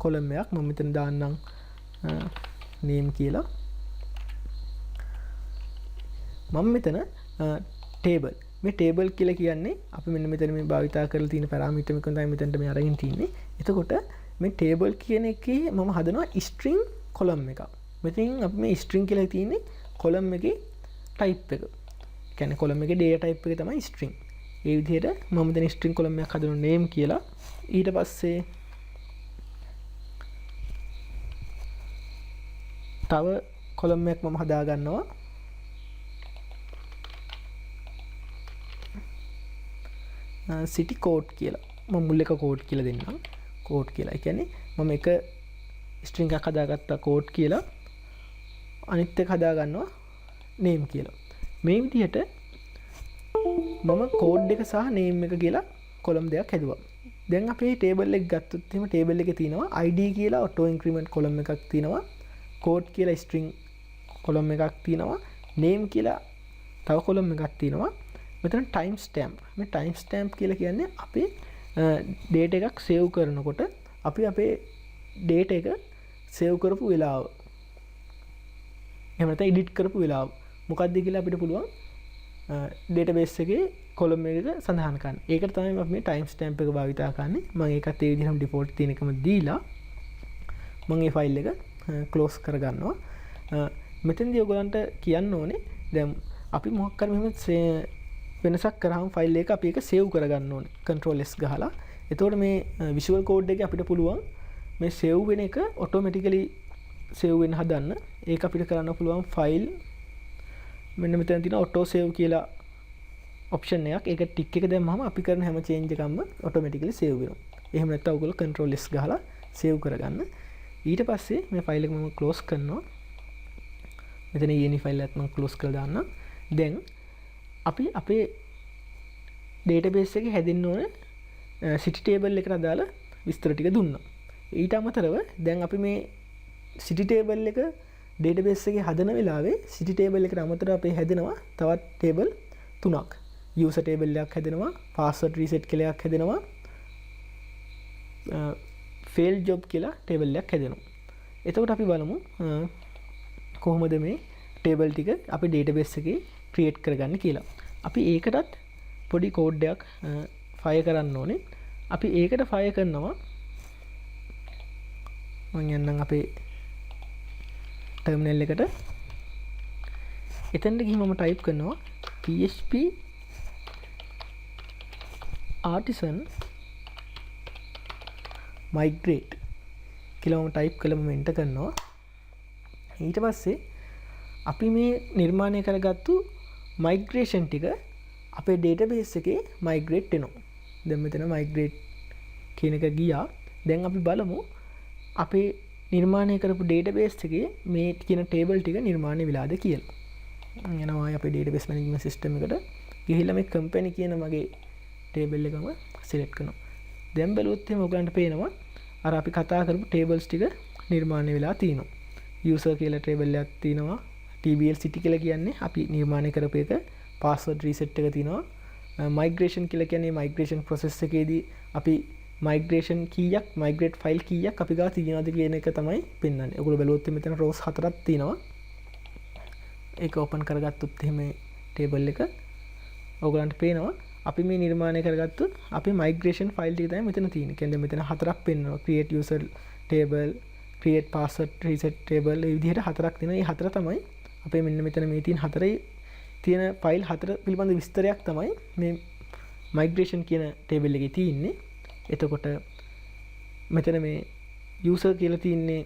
column එකක්. මම මෙතන දාන්නම් name කියලා. මම මෙතන table, මේ table කියලා කියන්නේ අපි මෙන්න මෙතන මේ භාවිතා කරලා තියෙන පැරාමීටර් එක තමයි මෙතනට මේ අරගෙන තින්නේ. එතකොට මේ table කියන එකේ මම හදනවා string column එකක්. මෙතනින් අපි මේ string කියලා තියෙන්නේ column එකේ type එක. ඒ කියන්නේ column එකේ data type එක තමයි string. ඒ විදිහට මම මෙතන string column එකක් හදනවා name කියලා. ඊට පස්සේ තව column එකක් මම හදා ගන්නවා city code කියලා. මම මුල් එක code කියලා දෙන්නම්. code කියලා. ඒ කියන්නේ මම එක string එකක් හදාගත්තා code කියලා. අනිත් එක හදා ගන්නවා name කියලා. මේ විදිහට මම code එක සහ name එක කියලා column දෙකක් හැදුවා. දැන් අපේ table එක ගත්තොත් එහෙම table එකේ තියෙනවා id කියලා auto increment column එකක් තියෙනවා. code කියලා string column එකක් තියෙනවා. name කියලා තව column එකක් තියෙනවා. මෙතන time stamp. මේ time stamp කියලා කියන්නේ අපේ data එකක් save කරනකොට අපි අපේ data එක save කරපු වෙලාව. එහෙම නැත්නම් edit කරපු වෙලාව. මොකක්ද කියලා අපිට පුළුවන් database එකේ column එකක සඳහන් කරන්න. ඒකට තමයි අපි මේ time stamp එක භාවිතා කරන්නේ. මම ඒකත් ඒ විදිහටම default තියෙන එකම දීලා මම මේ file එක close කරගන්නවා. මෙතනදී ඔයගලන්ට කියන්න ඕනේ දැන් අපි මොකක් කර මෙහෙම වෙනසක් කරාම ෆයිල් එක අපි ඒක save කරගන්න ඕනේ control s ගහලා. එතකොට මේ visual code එකේ අපිට පුළුවන් මේ save වෙන එක automatically save වෙන්න හදන්න. ඒක අපිට කරන්න පුළුවන් file මෙන්න මෙතන තියෙන auto save කියලා option එකක්. ඒක tick එක දැම්මම අපි කරන හැම change එකක්ම automatically save වෙනවා. එහෙම නැත්නම් ඔයගොල්ලෝ control s ගහලා save කරගන්න. ඊට පස්සේ මේ ෆයිල් එක මම close කරනවා. මෙතන ini ෆයිල් එකත් මම close කරලා දාන්නම්. දැන් අපි අපේ database එකේ හැදෙන්න ඕන city table එකට අදාළ විස්තර ටික දුන්නා. ඊට අමතරව දැන් අපි මේ city table එක database එකේ හදන වෙලාවේ city table එකට අමතරව අපි හැදෙනවා තවත් table තුනක්. user table එකක් හැදෙනවා, password reset කියලා එකක් හැදෙනවා, fail job කියලා table එකක් හැදෙනවා. එතකොට අපි බලමු කොහොමද මේ table ටික අපි database එකේ create කරගන්න කියලා. අපි ඒකටත් පොඩි code එකක් fire කරන්න ඕනේ. අපි ඒකට fire කරනවා මම යන්නම් අපේ ටර්මිනල් එකට. එතනට ගිහින් මම ටයිප් කරනවා PHP artisan migrate කියලා මම ටයිප් කළා. මම එන්ටර් කරනවා. ඊට පස්සේ අපි මේ නිර්මාණය කරගත්තු migration ටික අපේ database එකේ migrate වෙනවා. දැන් මෙතන migrate කියන එක ගියා. දැන් අපි බලමු අපේ නිර්මාණය කරපු database එකේ මේ කියන table ටික නිර්මාණය වෙලාද කියලා. යනවා අපේ database management system එකට. ගිහිල්ලා මේ company කියන මගේ table එකම select කරනවා. දැන් බැලුවොත් එහෙනම් ඔයගලන්ට පේනවා අර අපි කතා කරපු tables ටික නිර්මාණය වෙලා තියෙනවා. user කියලා table එකක් තියෙනවා. TBL city කියලා කියන්නේ අපි නිර්මාණය කරපු එක. password reset එක තියෙනවා. migration කියලා කියන්නේ migration process එකේදී අපි migration කීයක් migrate file කීයක් අපි ගාව තියෙනවද කියන එක තමයි පෙන්වන්නේ. ඔයගොල්ලෝ බැලුවොත් මෙතන rows 4ක් තියෙනවා. ඒක open කරගත්තොත් එහෙම table එක ඔයගලන්ට පේනවා අපි මේ නිර්මාණය කරගත්තු අපි migration file ටික තමයි මෙතන තියෙන්නේ. කියන්නේ මෙතන 4ක් පෙන්වනවා. create user table, create password reset table මේ විදිහට 4ක් තියෙනවා. මේ 4 තමයි අපේ මෙන්න මෙතන මේ තියෙන 4යි තියෙන ෆයිල් 4 පිළිබඳ විස්තරයක් තමයි මේ migration කියන table එකේ තියෙන්නේ. එතකොට මෙතන මේ user කියලා තියෙන්නේ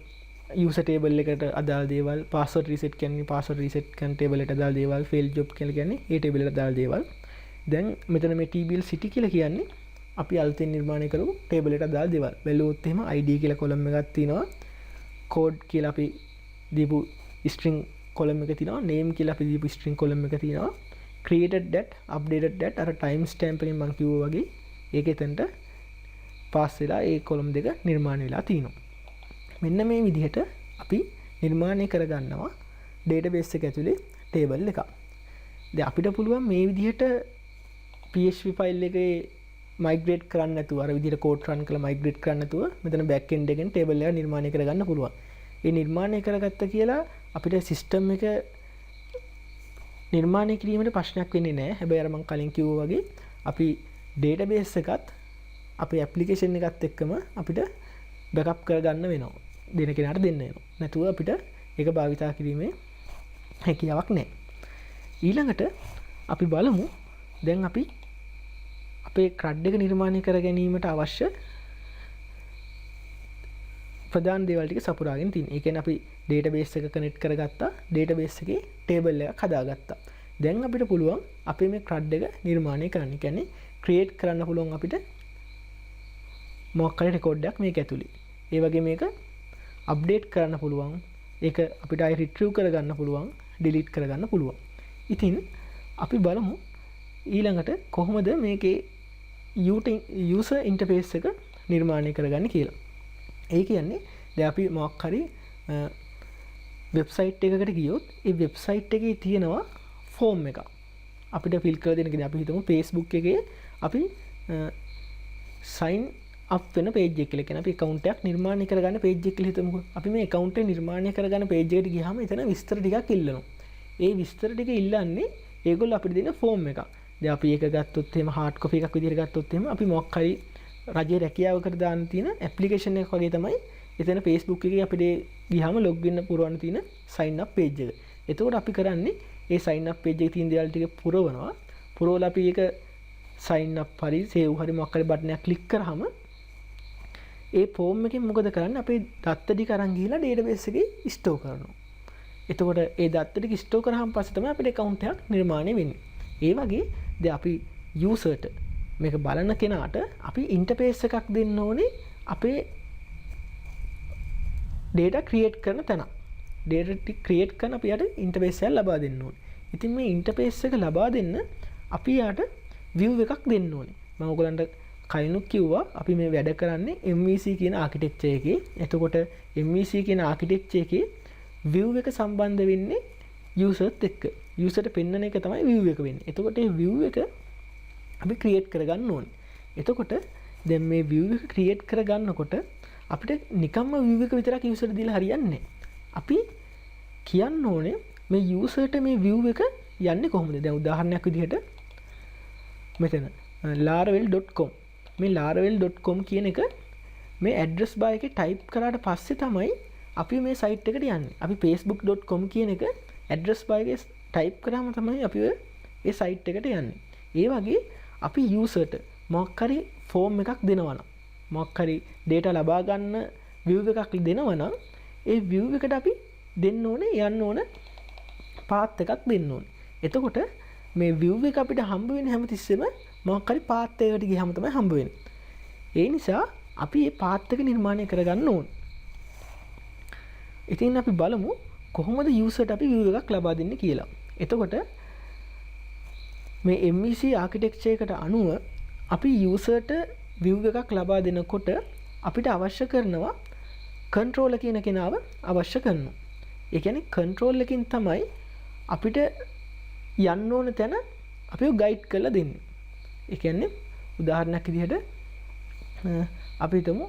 user table එකට අදාළ දේවල්, password reset කියන්නේ password reset කරන table එකට අදාළ දේවල්, fail job කියලා කියන්නේ ඒ table එකට අදාළ දේවල්. දැන් මෙතන මේ TBL city කියලා කියන්නේ අපි අලුතෙන් නිර්මාණය කරපු table එකට අදාළ දේවල්. බැලුවොත් එහෙම ID කියලා column එකක් තියෙනවා. code කියලා අපි දීපු string column එක තියෙනවා. name කියලා අපි දීපු string column එක තියෙනවා. created that, updated that අර time stamp එකෙන් මම කිව්වා වගේ ඒක එතනට pass වෙලා ඒ column දෙක නිර්මාණය වෙලා තියෙනවා. මෙන්න මේ විදිහට අපි නිර්මාණය කරගන්නවා database එක ඇතුලේ table එකක්. දැන් අපිට පුළුවන් මේ විදිහට PHP file එකේ migrate කරන්න නැතුව අර විදිහට code run කරලා migrate කරන්න නැතුව මෙතන back end එකෙන් table එක නිර්මාණය කරගන්න පුළුවන්. ඒ නිර්මාණය කරගත්ත කියලා අපිට system එක නිර්මාණය කිරීමට ප්‍රශ්නයක් වෙන්නේ නැහැ. හැබැයි අර මම කලින් කිව්වා වගේ අපි database එකත් අපේ application එකත් එක්කම අපිට backup කරගන්න වෙනවා. දෙන කෙනාට දෙන්න වෙනවා. නැතුව අපිට ඒක භාවිතා කිරීමේ හැකියාවක් නැහැ. ඊළඟට අපි බලමු දැන් අපි අපේ CRUD එක නිර්මාණය කර ගැනීමට අවශ්‍ය ප්‍රධාන දේවල් ටික සපුරාගෙන තියෙනවා. ඒ කියන්නේ අපි database එක connect කරගත්තා. database එකේ table එකක් හදාගත්තා. දැන් අපිට පුළුවන් අපේ මේ CRUD එක නිර්මාණය කරන්න. කියන්නේ create කරන්න පුළුවන් අපිට මොකක් හරි record එකක් මේක ඇතුලේ. ඒ වගේ මේක update කරන්න පුළුවන්. ඒක අපිට ආයෙ retrieve කරගන්න පුළුවන්, delete කරගන්න පුළුවන්. ඉතින් අපි බලමු ඊළඟට කොහොමද මේකේ user interface එක නිර්මාණය කරගන්නේ කියලා. ඒ කියන්නේ දැන් අපි මොකක් හරි වෙබ්සයිට් එකකට ගියොත් ඒ වෙබ්සයිට් එකේ තියෙනවා ෆෝම් එකක්. අපිට ෆිල් කරලා දෙන්න කියන්නේ අපි හිතමු Facebook එකේ අපි sign up වෙන page එක කියලා. කියන්නේ අපි account එකක් නිර්මාණය කරගන්න page එක කියලා හිතමුකෝ. අපි මේ account එක නිර්මාණය කරගන්න page එකට ගියාම එතන විස්තර ටිකක් ඉල්ලනවා. ඒ විස්තර ටික ඉල්ලන්නේ ඒගොල්ලෝ අපිට දෙන ෆෝම් එකක්. දැන් අපි ඒක ගත්තොත් එහෙම hard copy එකක් විදිහට ගත්තොත් එහෙම අපි මොකක් හරි රජයේ රැකියාවකට දාන්න තියෙන application එකක් වගේ තමයි එතන Facebook එකේ අපිට ගියාම log වෙන්න පුරවන්න තියෙන sign up page එක. එතකොට අපි කරන්නේ ඒ sign up page එකේ තියෙන දේවල් ටික පුරවනවා. පුරවලා අපි ඒක sign up හරි save හරි මොකක් හරි බටන් එකක් click කරාම ඒ ෆෝම් එකෙන් මොකද කරන්නේ? අපේ දත්ත ටික අරන් ගිහලා database එකේ store කරනවා. එතකොට ඒ දත්ත ටික store කරාම පස්සේ තමයි අපිට account එකක් නිර්මාණය වෙන්නේ. ඒ වගේ දැන් අපි userට මේක බලන කෙනාට අපි interface එකක් දෙන්න ඕනේ අපේ data create කරන තැන. data create කරන අපි යට interface එකක් ලබා දෙන්න ඕනේ. ඉතින් මේ interface එක ලබා දෙන්න අපි යට view එකක් දෙන්න ඕනේ. මම ඔයගලන්ට කලිනුත් කිව්වා අපි මේ වැඩ කරන්නේ MVC කියන ආකිටෙක්චර් එකේ. එතකොට MVC කියන ආකිටෙක්චර් එකේ view එක සම්බන්ධ වෙන්නේ userත් එක්ක. userට පෙන්වන එක තමයි view එක වෙන්නේ. එතකොට මේ view එක අපි create කරගන්න ඕනේ. එතකොට දැන් මේ view එක create කරගන්නකොට අපිට නිකම්ම view එක විතරක් userට දීලා හරියන්නේ නැහැ. අපි කියන්න ඕනේ මේ userට මේ view එක යන්නේ කොහොමද? දැන් උදාහරණයක් විදිහට මෙතන laravel.com මේ laravel.com කියන එක මේ ඇඩ්‍රස් බාර් එකේ ටයිප් කරාට පස්සේ තමයි අපි මේ සයිට් එකට යන්නේ. අපි facebook.com කියන එක ඇඩ්‍රස් බාර් එකේ ටයිප් කරාම තමයි අපි ඒ සයිට් එකට යන්නේ. ඒ වගේ අපි යූසර්ට මොකක් හරි ෆෝම් එකක් දෙනවා නම් මොකක් හරි data ලබා ගන්න view එකක් දෙනවා නම් ඒ view එකට අපි දෙන්න ඕනේ යන්න ඕන path එකක් දෙන්න ඕනේ. එතකොට මේ view එක අපිට හම්බ වෙන්නේ හැමතිස්සෙම මොකක් හරි path එකකට ගියම තමයි හම්බ වෙන්නේ. ඒ නිසා අපි මේ path එක නිර්මාණය කරගන්න ඕනේ. ඉතින් අපි බලමු කොහොමද යූසර්ට අපි view එකක් ලබා දෙන්නේ කියලා. එතකොට මේ MEC ආකිටෙක්චර් එකට අනුව අපි යූසර්ට view එකක් ලබා දෙනකොට අපිට අවශ්‍ය කරනවා controller කියන කෙනාව අවශ්‍ය කරනවා. ඒ කියන්නේ control එකකින් තමයි අපිට යන්න ඕන තැන අපිව ගයිඩ් කරලා දෙන්නේ. ඒ කියන්නේ උදාහරණයක් විදිහට අපි හිතමු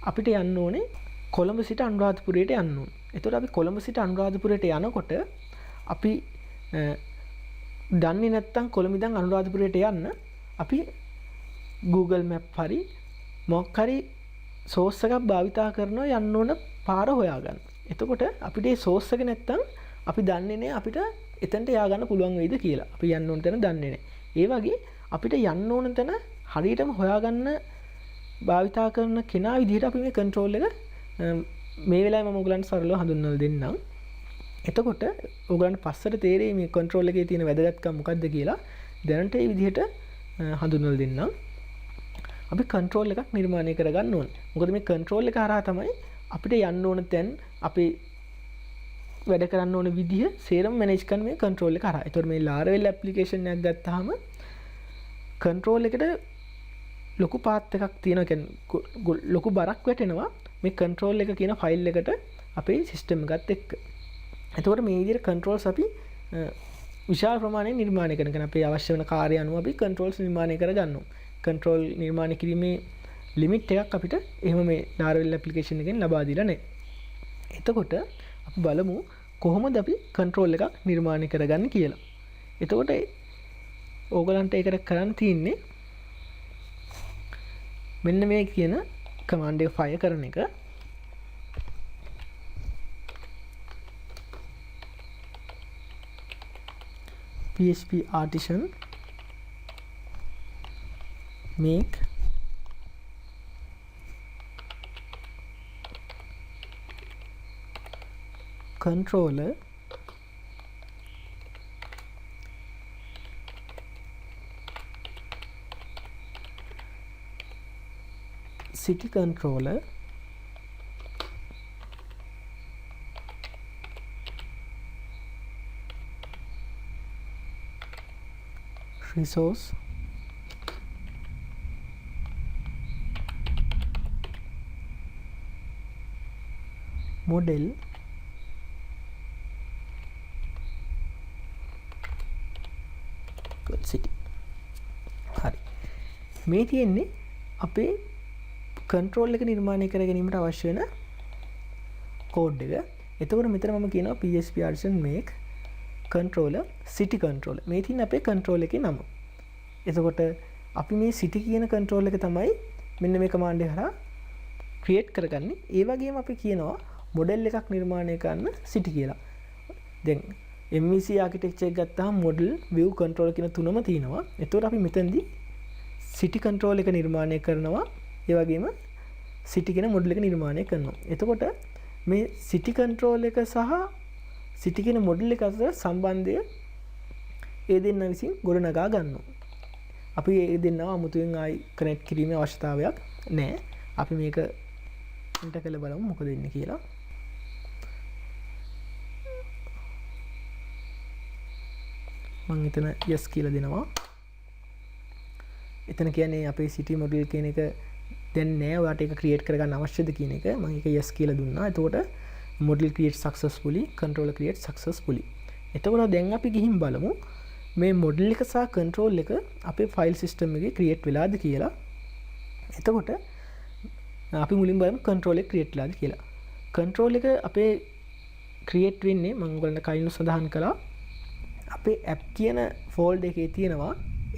අපිට යන්න ඕනේ කොළඹ සිට අනුරාධපුරයට යන්න ඕනේ. එතකොට අපි කොළඹ සිට අනුරාධපුරයට යනකොට අපි දන්නේ නැත්නම් කොළඹ ඉඳන් අනුරාධපුරයට යන්න අපි Google Map හරි මොකක් හරි source එකක් භාවිතා කරනවා යන්න ඕන පාර හොයාගන්න. එතකොට අපිට මේ source එක නැත්නම් අපි දන්නේ නැහැ අපිට එතනට යා ගන්න පුළුවන් වෙයිද කියලා. අපි යන්න ඕන තැන දන්නේ නැහැ. ඒ වගේ අපිට යන්න ඕන තැන හරියටම හොයාගන්න භාවිතා කරන කෙනා විදිහට අපි මේ control එක මේ වෙලාවේ මම ඔයගලන්ට සරලව හඳුන්වලා දෙන්නම්. එතකොට ඔයගලන්ට පස්සට තේරෙයි මේ control එකේ තියෙන වැදගත්කම මොකක්ද කියලා. දැනට මේ විදිහට හඳුන්වලා දෙන්නම්. අපි control එකක් නිර්මාණය කරගන්න ඕනේ. මොකද මේ control එක හරහා තමයි අපිට යන්න ඕන තැන් අපි වැඩ කරන්න ඕන විදිහ සේරම මැනේජ් කරන මේ control එක හරහා. ඒතකොට මේ Laravel application එකක් ගත්තාම control එකට ලොකු path එකක් තියෙනවා. කියන්නේ ලොකු බරක් වැටෙනවා මේ control එක කියන ෆයිල් එකට අපේ system එකත් එක්ක. එතකොට මේ විදිහට controls අපි විශාල ප්‍රමාණයෙන් නිර්මාණය කරන අපේ අවශ්‍ය වෙන කාර්ය අනුව අපි controls නිර්මාණය කරගන්නවා. control නිර්මාණය කිරීමේ limit එකක් අපිට එහෙම මේ Laravel application එකෙන් ලබා දීලා නැහැ. එතකොට අපි බලමු කොහොමද අපි control එකක් නිර්මාණය කරගන්නේ කියලා. එතකොට ඕගලන්ට ඒකට කරන්න තියෙන්නේ මෙන්න මේ කියන command එක fire කරන එක. PHP artisan make controller city controller resource model city. හරි. මේ තියෙන්නේ අපේ control එක නිර්මාණය කර ගැනීමට අවශ්‍ය වෙන code එක. එතකොට මෙතන මම කියනවා PHP artisan make controller city controller. මේ තියෙන අපේ control එකේ නම. එතකොට අපි මේ city කියන control එක තමයි මෙන්න මේ command එක හරහා create කරගන්නේ. ඒ වගේම අපි කියනවා model එකක් නිර්මාණය කරන්න city කියලා. දැන් MEC architecture එක ගත්තාම model view control කියන තුනම තියෙනවා. එතකොට අපි මෙතනදී city control එක නිර්මාණය කරනවා. ඒ වගේම city කියන model එක නිර්මාණය කරනවා. එතකොට මේ city control එක සහ city කියන model එක අතර සම්බන්ධය ඒ දෙන්න විසින් ගොඩනගා ගන්නවා. අපි ඒ දෙන්නව අමුතුවෙන් ආයි කනෙක්ට් කිරීමේ අවශ්‍යතාවයක් නැහැ. අපි මේක එන්ටර් කරලා බලමු මොකද වෙන්නේ කියලා. මම එතන yes කියලා දෙනවා. එතන කියන්නේ අපේ city model කියන එක දැන් නෑ. ඔයාලට ඒක create කරගන්න අවශ්‍යද කියන එක. මම ඒක yes කියලා දුන්නා. එතකොට model create successfully, controller create successfully. එතකොට දැන් අපි ගිහින් බලමු මේ model එක සහ control එක අපේ file system එකේ create වෙලාද කියලා. එතකොට අපි මුලින් බලමු control එක create වෙලාද කියලා. control එක අපේ create වෙන්නේ මම ඔයගලන්ට කලින් සඳහන් කළා. අපේ app කියන folder එකේ තියෙනවා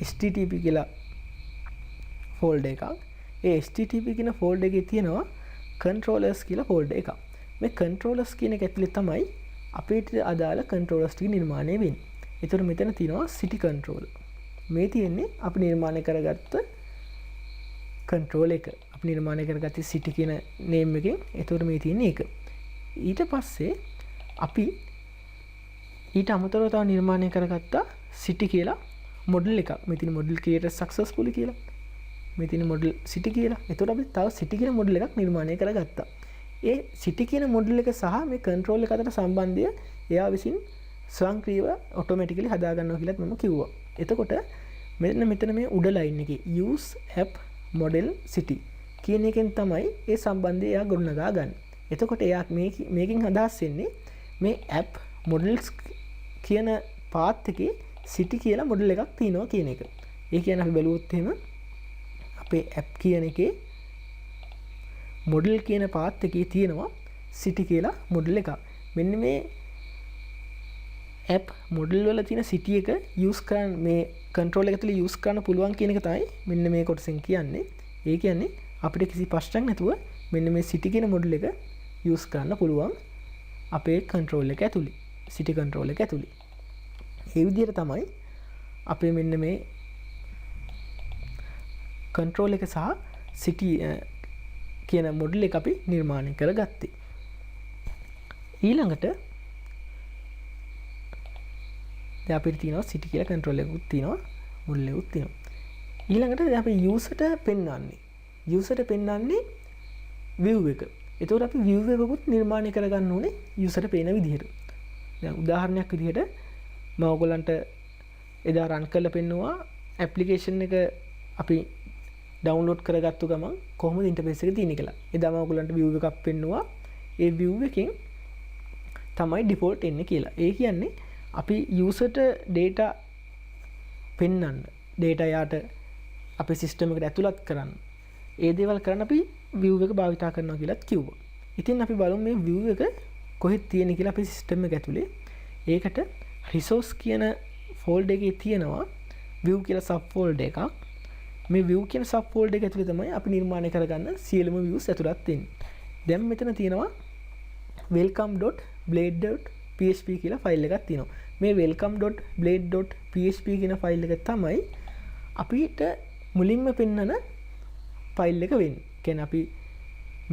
http කියලා folder එකක්. ඒ HTTP කියන ෆෝල්ඩර් එකේ තියෙනවා controllers කියලා ෆෝල්ඩර් එකක්. මේ controllers කියන එක ඇතුලේ තමයි අපිට අදාළ controllers ටික නිර්මාණය වෙන්නේ. ඒතර මෙතන තියෙනවා city controller. මේ තියෙන්නේ අපි නිර්මාණය කරගත්ත control එක. අපි නිර්මාණය කරගත්තේ city කියන name එකෙන්. ඒතර මේ තියෙන්නේ ඒක. ඊට පස්සේ අපි ඊට අමතරව තව නිර්මාණය කරගත්තා city කියලා model එකක්. මේ තියෙන model created successfully කියලා. මේ තියෙන model city කියලා. ඒතකොට අපි තව city කියන model එකක් නිර්මාණය කරගත්තා. ඒ city කියන model එක සහ මේ control එක අතර සම්බන්ධය එයා විසින් ස්වයංක්‍රීයව automatically හදා ගන්නවා කියලාත් මම කිව්වා. එතකොට මෙතන මේ උඩ line එකේ use app model city කියන එකෙන් තමයි ඒ සම්බන්ධය එයා ගොඩනගා ගන්න. එතකොට එයා මේකෙන් අදහස් වෙන්නේ මේ app models කියන පාත් එකේ city කියලා මොඩල් එකක් තියෙනවා කියන එක. ඒ කියන්නේ අපි බැලුවොත් එහෙම අපේ app කියන එකේ මොඩල් කියන පාත් එකේ තියෙනවා city කියලා මොඩල් එකක්. මෙන්න මේ app මොඩල් වල තියෙන city එක use කරන්න මේ control එක ඇතුලේ use කරන්න පුළුවන් කියන එක තමයි මෙන්න මේ කොටසෙන් කියන්නේ. ඒ කියන්නේ අපිට කිසි ප්‍රශ්නයක් නැතුව මෙන්න මේ city කියන මොඩල් එක use කරන්න පුළුවන් අපේ control එක ඇතුලේ. city control එක ඇතුලේ. ඒ විදිහට තමයි අපේ මෙන්න මේ control එක සහ city කියන මොඩල් එක අපි නිර්මාණය කරගත්තේ. ඊළඟට දැන් අපිට තියෙනවා city කියලා control එකකුත් තියෙනවා මොඩල් එකකුත් තියෙනවා. ඊළඟට දැන් අපි user ට පෙන්වන්නේ view එක. එතකොට අපි view එකකුත් නිර්මාණය කරගන්න ඕනේ user ට පේන විදිහට. දැන් උදාහරණයක් විදිහට මම ඔයගොල්ලන්ට එදා රන් කරලා පෙන්නුවා ඇප්ලිකේෂන් එක අපි ඩවුන්ලෝඩ් කරගත්තු ගමන් කොහොමද ඉන්ටර්ෆේස් එක තියෙන්නේ කියලා. එදා මම ඔයගොල්ලන්ට view එකක් පෙන්නුවා. ඒ view එකෙන් තමයි default එන්නේ කියලා. ඒ කියන්නේ අපි user ට data පෙන්වන්න, data යාට අපේ system එකට ඇතුළත් කරන්න. ඒ දේවල් කරන්න අපි view එක භාවිතා කරනවා කියලාත් කිව්වා. ඉතින් අපි බලමු මේ view එක කොහෙද තියෙන්නේ කියලා අපේ system එක ඇතුලේ. ඒකට resource කියන folder එකේ තියෙනවා view කියලා sub folder එකක්. මේ view කියන sub folder එක ඇතුලේ තමයි අපි නිර්මාණය කරගන්න සියලුම views ඇතුළත් වෙන්නේ. දැන් මෙතන තියෙනවා welcome.blade.php කියලා ෆයිල් එකක් තියෙනවා. මේ welcome.blade.php කියන ෆයිල් එක තමයි අපිට මුලින්ම පෙන්වන ෆයිල් එක වෙන්නේ. කියන්නේ අපි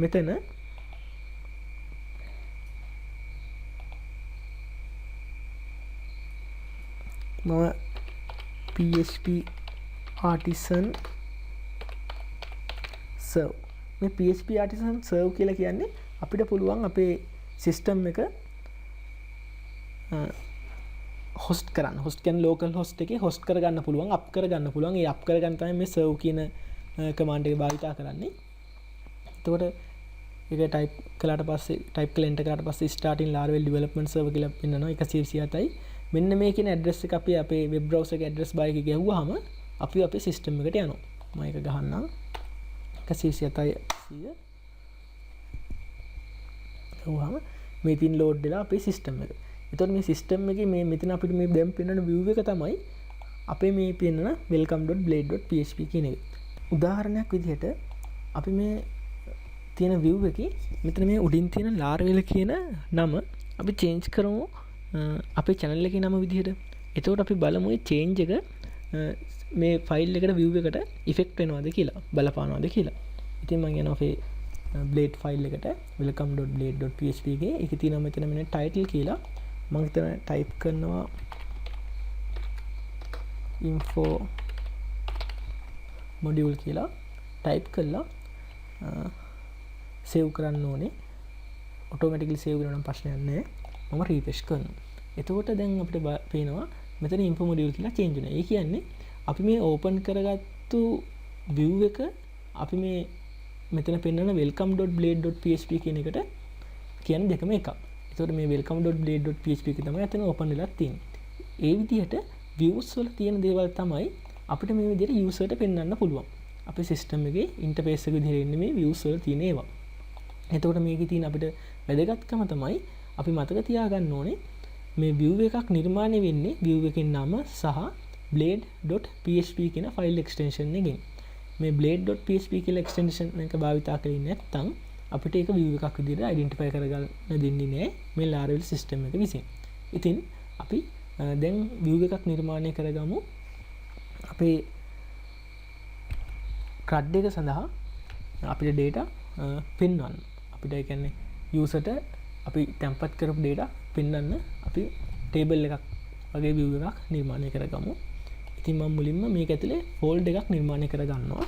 මෙතන මම PHP artisan serve මේ PHP artisan serve කියලා කියන්නේ අපිට පුළුවන් අපේ සිස්ටම් එක host කරන්න. host කියන්නේ local host එකේ host කරගන්න පුළුවන්, up කරගන්න පුළුවන්. ඒ up කරගන්න තමයි මේ serve කියන command එක භාවිතා කරන්නේ. එතකොට ඒක type කළාට පස්සේ type කියලා enter කරාට පස්සේ starting Laravel development server කියලා පෙන්නනවා 127යි. මෙන්න මේ කියන ඇඩ්‍රස් එක අපි අපේ වෙබ් බ්‍රවුසර් එකේ ඇඩ්‍රස් බාර් එකේ ගහුවාම අපි අපේ සිස්ටම් එකට යනවා. මම ඒක ගහන්නම් 127.100 ගහුවාම මේ තින් ලෝඩ් වෙලා අපේ සිස්ටම් එක. එතකොට මේ සිස්ටම් එකේ මේ මෙතන අපිට මේ දැන් පෙන්වන view එක තමයි අපේ මේ පෙන්වන welcome.blade.php කියන එක. උදාහරණයක් විදිහට අපි මේ තියෙන view එකේ මෙතන මේ උඩින් තියෙන Laravel කියන නම අපි change කරමු අපේ channel එකේ නම විදිහට. එතකොට අපි බලමු මේ change එක මේ ෆයිල් එකට view එකට effect වෙනවද කියලා, බලපානවද කියලා. ඉතින් මම යනවා අපේ blade ෆයිල් එකට welcome.blade.php එකේ. ඒකේ තියෙනවා මෙතන මෙන්න title කියලා. මම හිතන type කරනවා info module කියලා type කළා save කරන්න ඕනේ. automatically save කරනවා නම් ප්‍රශ්නයක් නැහැ. මම refresh කරනවා. එතකොට දැන් අපිට පේනවා මෙතන info module කියලා change වෙනවා. ඒ කියන්නේ අපි මේ open කරගත්තු view එක අපි මේ මෙතන පෙන්වන welcome.blade.php කියන එකට කියන්නේ දෙකම එකක්. එතකොට මේ welcome.blade.php එක තමයි අතන open වෙලා තියෙන්නේ. ඒ විදිහට views වල තියෙන දේවල් තමයි අපිට මේ විදිහට user ට පෙන්වන්න පුළුවන්. අපේ system එකේ interface එක විදිහට එන්නේ මේ views වල තියෙන ඒවා. එතකොට මේකේ තියෙන අපිට වැදගත්කම තමයි අපි මතක තියාගන්න ඕනේ මේ view එකක් නිර්මාණය වෙන්නේ view එකේ නම සහ blade.php කියන ෆයිල් එක්ස්ටෙන්ෂන් එකෙන්. මේ blade.php කියලා extension එක භාවිතා කරේ නැත්නම් අපිට ඒක view එකක් විදිහට identify කරගන්න දෙන්නේ නැහැ මේ Laravel system එක විසින්. ඉතින් අපි දැන් view එකක් නිර්මාණය කරගමු අපේ CRUD එක සඳහා අපිට data පෙන්වන්න. අපිට ඒ කියන්නේ user ට අපි template කරපු data පෙන්වන්න අපි table එකක් වගේ view එකක් නිර්මාණය කරගමු. ඉතින් මම මුලින්ම මේක ඇතුලේ folder එකක් නිර්මාණය කරගන්නවා.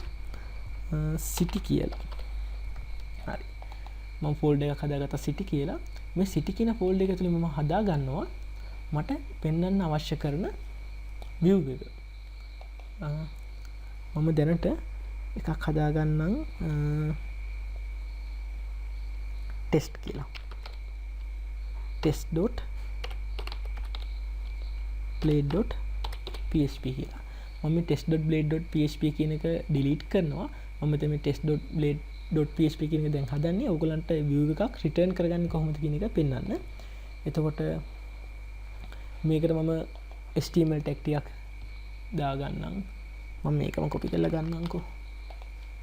city කියලා. හරි. මම folder එකක් හදාගත්තා city කියලා. මේ city කියන folder එක ඇතුලේ මම හදා ගන්නවා මට පෙන්වන්න අවශ්‍ය කරන view එක. මම දැනට එකක් හදා ගන්නම් test කියලා. test.blade.php කියලා. මම මේ test.blade.php කියන එක delete කරනවා. මම මෙතන මේ test.blade.php කියන එක දැන් හදන්නේ ඕගලන්ට view එකක් return කරගන්නේ කොහොමද කියන එක පෙන්වන්න. එතකොට මේකට මම HTML tag ටිකක් දාගන්නම්. මම මේකම copy කරලා ගන්නම්කෝ.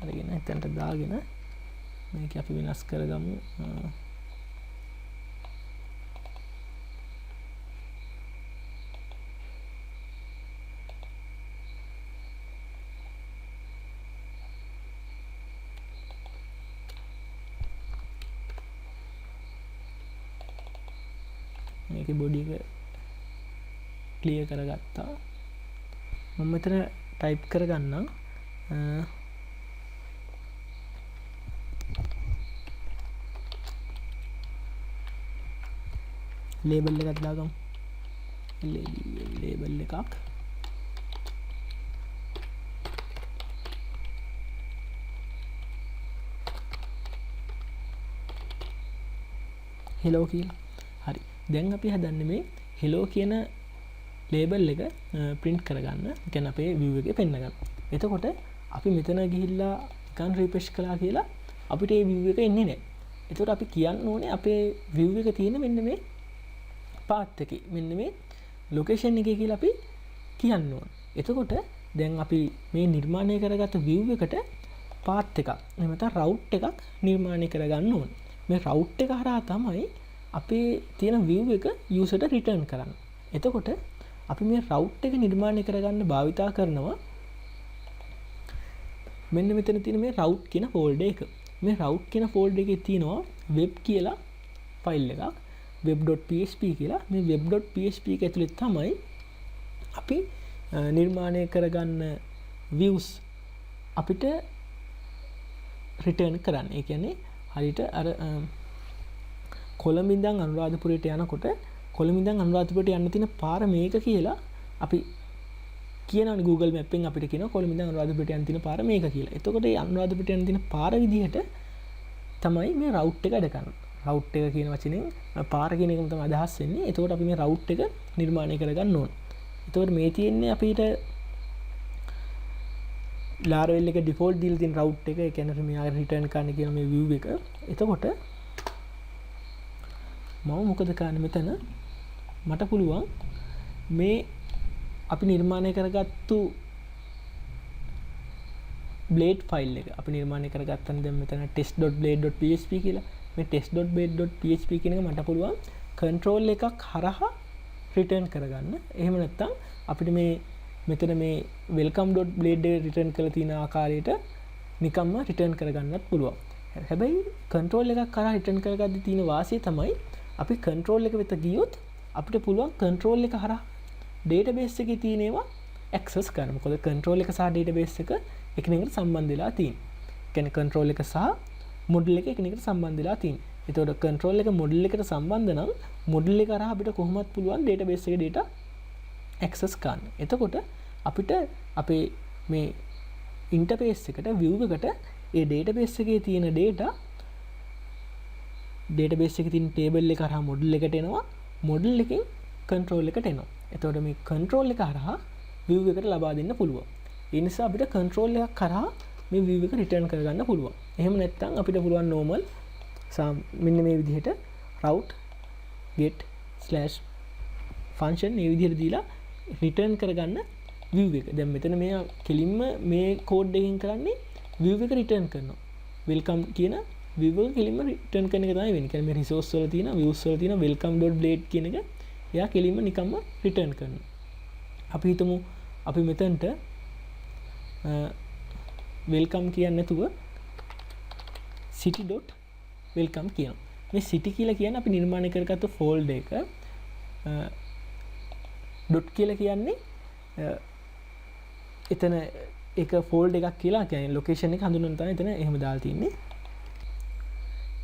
අරගෙන එතනට දාගෙන මේක අපි වෙනස් කරගමු. මේකේ body එක clear කරගත්තා. මම මෙතන type කරගන්නම් label එකක් දාගමු. label එකක් hello කියලා. හරි. දැන් අපි හදන්නේ මේ hello කියන label එක print කරගන්න. ඒ කියන්නේ අපේ view එකේ පෙන්න ගන්න. එතකොට අපි මෙතන ගිහිල්ලා නිකන් refresh කළා කියලා අපිට මේ view එක එන්නේ නැහැ. එතකොට අපි කියන්න ඕනේ අපේ view එක තියෙන මෙන්න මේ path එකේ මෙන්න මේ location එකේ කියලා අපි කියන්න ඕනේ. එතකොට දැන් අපි මේ නිර්මාණය කරගත්ත view එකට path එකක් එහෙම නැත්නම් route එකක් නිර්මාණය කරගන්න ඕනේ. මේ route එක හරහා තමයි අපේ තියෙන view එක user ට return කරන්න. එතකොට අපි මේ route එක නිර්මාණය කරගන්න භාවිතා කරනවා මෙන්න මෙතන තියෙන මේ route කියන folder එක. මේ route කියන folder එකේ තියෙනවා web කියලා file එකක්. web.php කියලා. මේ web.php එක ඇතුලේ තමයි අපි නිර්මාණය කරගන්න views අපිට return කරන්න. ඒ කියන්නේ හරියට අර කොළඹ ඉඳන් අනුරාධපුරයට යනකොට කොළඹ ඉඳන් අනුරාධපුරයට යන්න තියෙන පාර මේක කියලා අපි කියනවනේ Google Map එකෙන් අපිට කියනවා කොළඹ ඉඳන් අනුරාධපුරයට යන්න තියෙන පාර මේක කියලා. එතකොට මේ අනුරාධපුරයට යන්න තියෙන පාර විදිහට තමයි මේ route එක වැඩ කරන්නේ. route එක කියන වචනෙන් පාර කියන එකම තමයි අදහස් වෙන්නේ. එතකොට අපි මේ route එක නිර්මාණය කරගන්න ඕන. එතකොට මේ තියෙන්නේ අපිට Laravel එක default දීලා තියෙන route එක. ඒ කියන්නේ මෙයා return කරන්න කියන මේ view එක. එතකොට මම මොකද කරන්නේ මෙතන මට පුළුවන් මේ අපි නිර්මාණය කරගත්තු blade file එක අපි නිර්මාණය කරගත්තන් දැන් මෙතන test.blade.php කියලා මේ test.blade.php කියන එක මට පුළුවන් control එකක් හරහා return කරගන්න. එහෙම නැත්නම් අපිට මේ මෙතන මේ welcome.blade return කරලා තියෙන ආකාරයට නිකම්ම return කරගන්නත් පුළුවන්. හැබැයි control එකක් කරා return කරගද්දී තියෙන වාසිය තමයි අපි control එක වෙත ගියොත් අපිට පුළුවන් control එක හරහා database එකේ තියෙන ඒවා access කරන්න. මොකද control එක සහ database එක එකිනෙකට සම්බන්ධ වෙලා තියෙනවා. කියන්නේ control එක සහ model එක එකිනෙකට සම්බන්ධ වෙලා තියෙනවා. එතකොට control එක model එකට සම්බන්ධ නම් model එක හරහා අපිට කොහොමවත් පුළුවන් database එකේ data access කරන්න. එතකොට අපිට අපේ මේ interface එකට view එකට ඒ database එකේ තියෙන data database එකේ තියෙන table එක හරහා model එකට එනවා. model එකෙන් control එකට එනවා. එතකොට මේ control එක හරහා view එකට ලබා දෙන්න පුළුවන්. ඒ නිසා අපිට control එකක් කරා මේ view එක return කරගන්න පුළුවන්. එහෙම නැත්නම් අපිට පුළුවන් normal මෙන්න මේ විදිහට route get slash function මේ විදිහට දීලා return කරගන්න view එක. දැන් මෙතන මෙයා කෙලින්ම මේ කෝඩ් එකෙන් කරන්නේ view එක return කරනවා. welcome කියන view එක කෙලින්ම return කරන එක තමයි වෙන්නේ. කියන්නේ මේ resource වල තියෙන views වල තියෙන welcome.blade කියන එක එයා කෙලින්ම නිකම්ම return කරනවා. අපි හිතමු අපි මෙතනට welcome කියන්නේ නැතුව city.welcome කියනවා. මේ city කියලා කියන්නේ අපි නිර්මාණය කරගත්තු folder එක dot කියලා කියන්නේ එතන එක folder එකක් කියලා කියන්නේ location එක හඳුන්වන තමයි එතන එහෙම දාලා තින්නේ.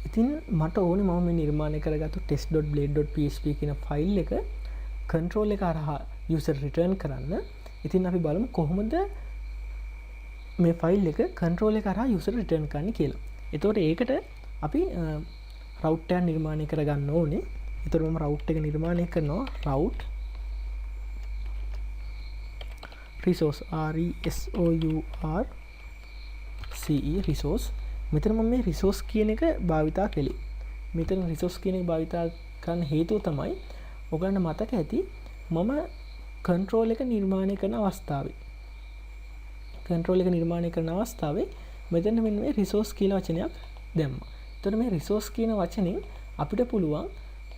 ඉතින් මට ඕනේ මම මේ නිර්මාණය කරගත්තු test.blade.php කියන ෆයිල් එක control එක හරහා user return කරන්න. ඉතින් අපි බලමු කොහොමද මේ ෆයිල් එක control එක හරහා user return කරන්නේ කියලා. එතකොට ඒකට අපි route එක නිර්මාණය කරගන්න ඕනේ. එතකොට මම route එක නිර්මාණය කරනවා route resource resource මෙතන මම මේ resource කියන එක භාවිතා කළේ. මෙතන resource කියන එක භාවිතා කරන්න හේතුව තමයි ඔයගලන්ට මතක ඇති මම control එක නිර්මාණය කරන අවස්ථාවේ මෙතන මෙන්න මේ resource කියලා වචනයක් දැම්මා. එතකොට මේ resource කියන වචنين අපිට පුළුවන්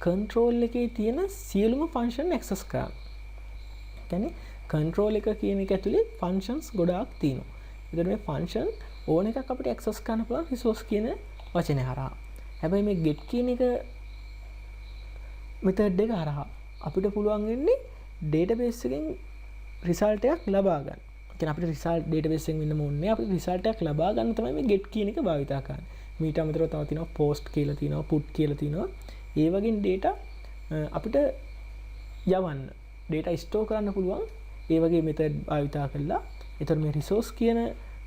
control එකේ තියෙන සියලුම function access කරන්න. කියන්නේ control එක කියන එක ඇතුලේ functions ගොඩාක් තියෙනවා. එතකොට මේ function ඕන එකක් අපිට access කරන්න පුළුවන් resource කියන වචනේ හරහා. හැබැයි මේ get කියන එක method එක හරහා අපිට පුළුවන් වෙන්නේ database එකෙන් result එකක් ලබා ගන්න. කියන්නේ අපිට result database එකෙන් වෙන්නම ඕනේ. අපිට result එකක් ලබා ගන්න තමයි මේ get කියන එක භාවිතා කරන්නේ. මීට අමතරව තව තියෙනවා post කියලා තියෙනවා put කියලා තියෙනවා. ඒ වගේ data අපිට යවන්න data store කරන්න පුළුවන්. ඒ වගේ method භාවිතා කළා. ඒතර මේ resource කියන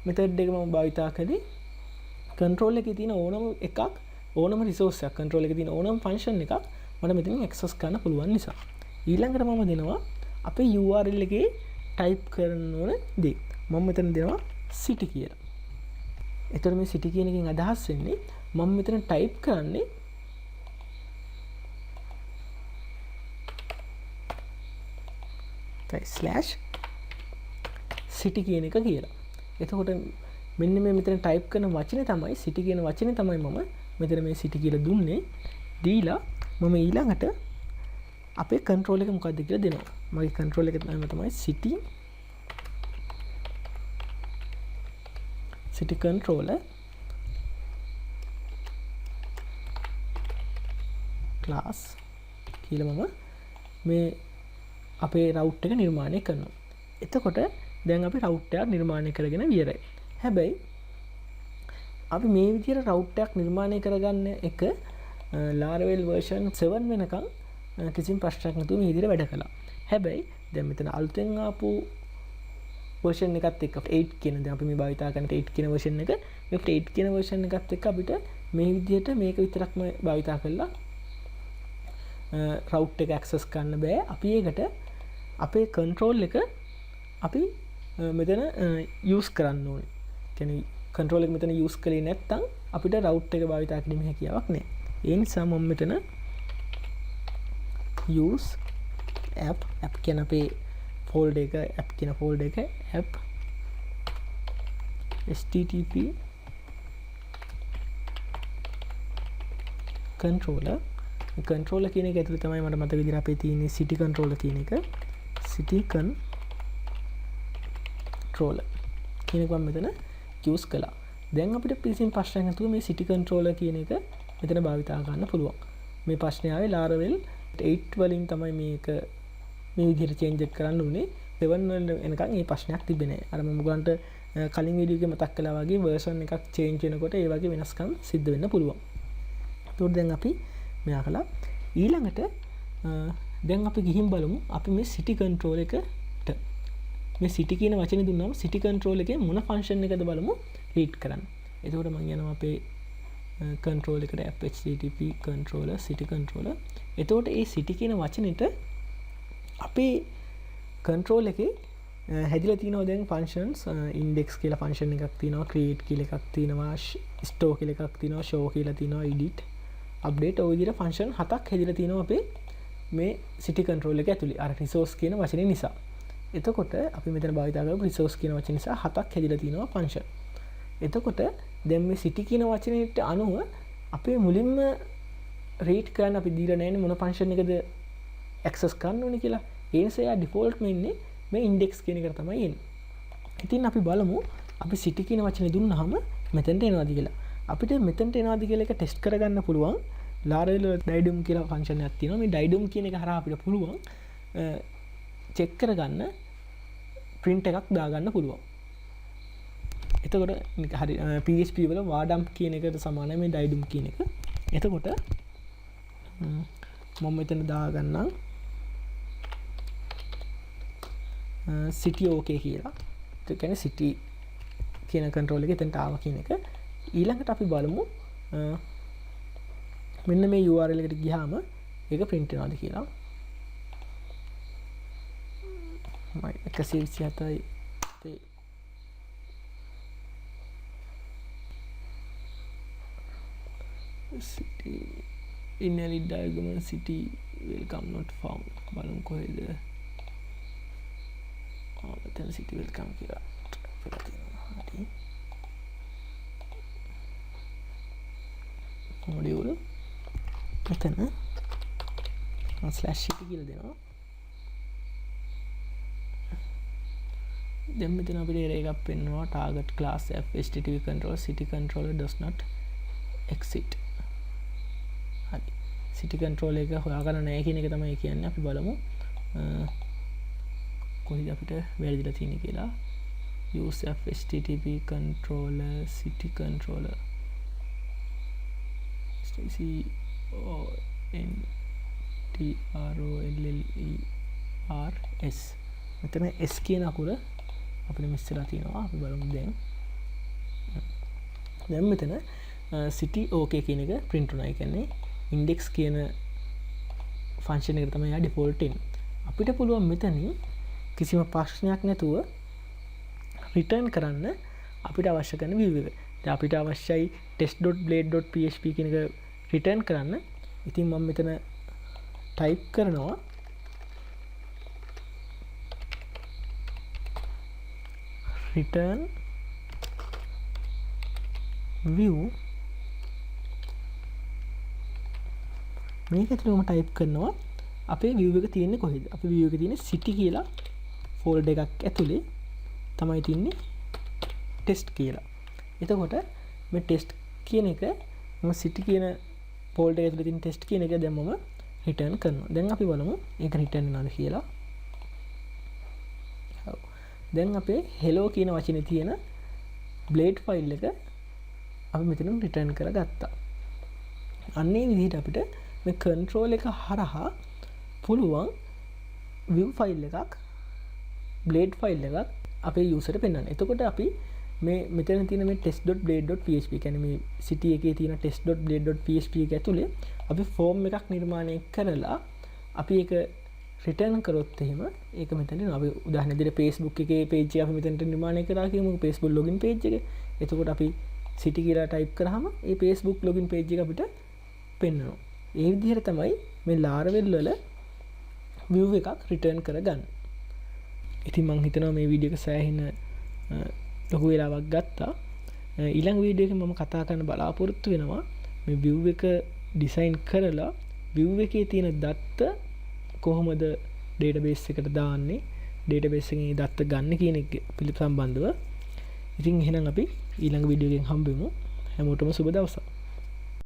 method එක මම භාවිතා කළේ control එකේ තියෙන ඕනම resource එකක් control එකේ තියෙන ඕනම function එකක් මට මෙතනින් access කරන්න පුළුවන් නිසා. ඊළඟට මම දෙනවා අපේ URL එකේ type කරන්න ඕන දේ. මම මෙතන දෙනවා city කියලා. ඒතර මේ city කියන එකෙන් අදහස් වෙන්නේ මම මෙතන type කරන්නේ /city කියන එක කියලා. එතකොට මෙන්න මේ මෙතන type කරන වචනේ තමයි city කියන වචනේ තමයි මම මෙතන මේ city කියලා දුන්නේ. දීලා මම ඊළඟට අපේ control එක මොකක්ද කියලා දෙනවා. මගේ control එක තමයි city controller class කියලා මම මේ අපේ route එක නිර්මාණය කරනවා. එතකොට දැන් අපි route එකක් නිර්මාණය කරගෙන ඉවරයි. හැබැයි අපි මේ විදිහට route එකක් නිර්මාණය කරගන්න එක Laravel version 7 වෙනකන් කිසිම ප්‍රශ්නයක් නැතුව මේ විදිහට වැඩ කළා. හැබැයි දැන් මෙතන අලුතෙන් ආපු version එකත් එක්ක 8 කියන දැන් අපි මේ භාවිතා කරන 8 කියන version එක මේ 8 කියන version එකත් එක්ක අපිට මේ විදිහට මේක විතරක්ම භාවිතා කළා route එක access කරන්න බෑ. අපි ඒකට අපේ control එක අපි මෙතන use කරන්න ඕනේ. කියන්නේ control එක මෙතන use කළේ නැත්නම් අපිට route එක භාවිතා කිරීමේ හැකියාවක් නැහැ. ඒ නිසා මම මෙතන use app කියන අපේ folder එක app කියන folder එක app http controller කියන එක ඇතුළේ තමයි මට මතක විදිහට අපේ තියෙන city controller කියන එක city controller කියන එක මම මෙතන use කළා. දැන් අපිට පිළිසින් ප්‍රශ්නයක් නැතුව මේ city controller කියන එක මෙතන භාවිතා ගන්න පුළුවන්. මේ ප්‍රශ්නේ ආවේ Laravel 8 වලින් තමයි මේක මේ විදිහට change එක කරන්න උනේ. 7 වල එනකන් මේ ප්‍රශ්නයක් තිබෙන්නේ නැහැ. අර මම ඔයගලන්ට කලින් වීඩියෝ එකේ මතක් කළා වගේ version එකක් change වෙනකොට ඒ වගේ වෙනස්කම් සිද්ධ වෙන්න පුළුවන්. ඒතකොට දැන් අපි මෙයා කළා. ඊළඟට දැන් අපි ගිහින් බලමු අපි මේ city control එකට මේ city කියන වචනේ දුන්නාම city control එකේ මොන function එකද බලමු read කරන්න. එතකොට මම යනවා අපේ control එකට app http controller city controller. එතකොට මේ city කියන වචනෙට අපේ control එකේ හැදිලා තියෙනවා දැන් functions index කියලා function එකක් තියෙනවා create කියලා එකක් තියෙනවා store කියලා එකක් තියෙනවා show කියලා තියෙනවා edit update ඔය විදිහට function 7ක් හැදිලා තියෙනවා අපේ මේ city control එක ඇතුලේ අර resource කියන වචනේ නිසා. එතකොට අපි මෙතන භාවිතා කරපු රිසෝස් කියන වචන නිසා 7ක් හැදිලා තියෙනවා ෆන්ක්ෂන්. එතකොට දැන් මේ සිටි කියන වචනයට අනුව අපේ මුලින්ම රේට් කරන්න අපි දීලා නැන්නේ මොන ෆන්ක්ෂන් එකද ඇක්සස් කරන්න ඕනේ කියලා. ඒ නිසා යා ඩිෆෝල්ට් වෙන්නේ මේ ඉන්ඩෙක්ස් කියන එක තමයි එන්නේ. ඉතින් අපි බලමු අපි සිටි කියන වචනේ දුන්නාම මෙතනට එනවාද කියලා. අපිට මෙතනට එනවාද කියලා එක ටෙස්ට් කරගන්න පුළුවන්. Laravel ඩයිඩම් කියලා ෆන්ක්ෂන් එකක් තියෙනවා. මේ ඩයිඩම් කියන එක හරහා අපිට පුළුවන් චෙක් කරගන්න print එකක් දාගන්න පුළුවන්. එතකොට හරි PHP වල වාඩම් කියන එකට සමානයි මේ ඩයිඩම් කියන එක. එතකොට මම මෙතන දාගන්නම් city okay කියලා. ඒ කියන්නේ city කියන control එක එතනට ආවා කියන එක. ඊළඟට අපි බලමු මෙන්න මේ URL එකට ගියාම ඒක print වෙනවද කියලා. 127යි city invalid argument city welcome not found බලමු කොහෙද මෙතන city welcome කියලා අපිට තියෙනවා. හරි module මෙතන /city කියලා දෙනවා. දැන් මෙතන අපිට error එකක් පෙන්වනවා target class f http controller city controller does not exit. හරි city controller එක හොයාගන්න නැහැ කියන එක තමයි කියන්නේ. අපි බලමු කොහේද අපිට වැරදිලා තියෙන්නේ කියලා. use f http controller city controller CONTROLLERS මෙතන S කියන අකුර අපිට මිස් වෙලා තියෙනවා. අපි බලමු දැන් මෙතන city okay කියන එක print වුණා. ඒ කියන්නේ index කියන ෆන්ක්ෂන් එකට තමයි ඩිෆෝල්ට් වෙන්නේ. අපිට පුළුවන් මෙතනින් කිසිම ප්‍රශ්නයක් නැතුව රිටර්න් කරන්න අපිට අවශ්‍ය කරන view එක. දැන් අපිට අවශ්‍යයි test.blade.php කියන එක රිටර්න් කරන්න. ඉතින් මම මෙතන ටයිප් කරනවා return view. මේක ඇතුළේ මම ටයිප් කරනවා අපේ view එක තියෙන්නේ කොහෙද? අපේ view එක තියෙන්නේ city කියලා folder එකක් ඇතුලේ තමයි තින්නේ test කියලා. එතකොට මේ test කියන එක මම city කියන folder එක ඇතුලේ තියෙන test කියන එක දැන් මම return කරනවා. දැන් අපි බලමු ඒක return වෙනවද කියලා. දැන් අපේ hello කියන වචනේ තියෙන blade file එක අපි මෙතනින් return කරගත්තා. අන්න ඒ විදිහට අපිට මේ control එක හරහා පුළුවන් view file එකක් blade file එකක් අපේ user පෙන්වන්න. එතකොට අපි මේ මෙතන තියෙන මේ test.blade.php කියන්නේ මේ city එකේ තියෙන test.blade.php එක ඇතුලේ අපි form එකක් නිර්මාණය කරලා අපි ඒක return කරොත් එහෙම ඒක මෙතන අපි උදාහරණ විදිහට Facebook එකේ page එක අපි මෙතනට නිර්මාණය කරා කියමු Facebook login page එක. එතකොට අපි city කියලා type කරාම ඒ Facebook login page එක අපිට පෙන්වනවා. ඒ විදිහට තමයි මේ Laravel වල view එකක් return කරගන්න. ඉතින් මම හිතනවා මේ වීඩියෝ එක සෑහෙන ලොකු වෙලාවක් ගත්තා. ඊළඟ වීඩියෝ එකේ මම කතා කරන්න බලාපොරොත්තු වෙනවා මේ view එක design කරලා view එකේ තියෙන දත්ත කොහොමද database එකට දාන්නේ, database එකෙන් දත්ත ගන්න කියන එක පිළිබඳව. ඉතින් එහෙනම් අපි ඊළඟ වීඩියෝ එකෙන් හම්බෙමු. හැමෝටම සුබ දවසක්.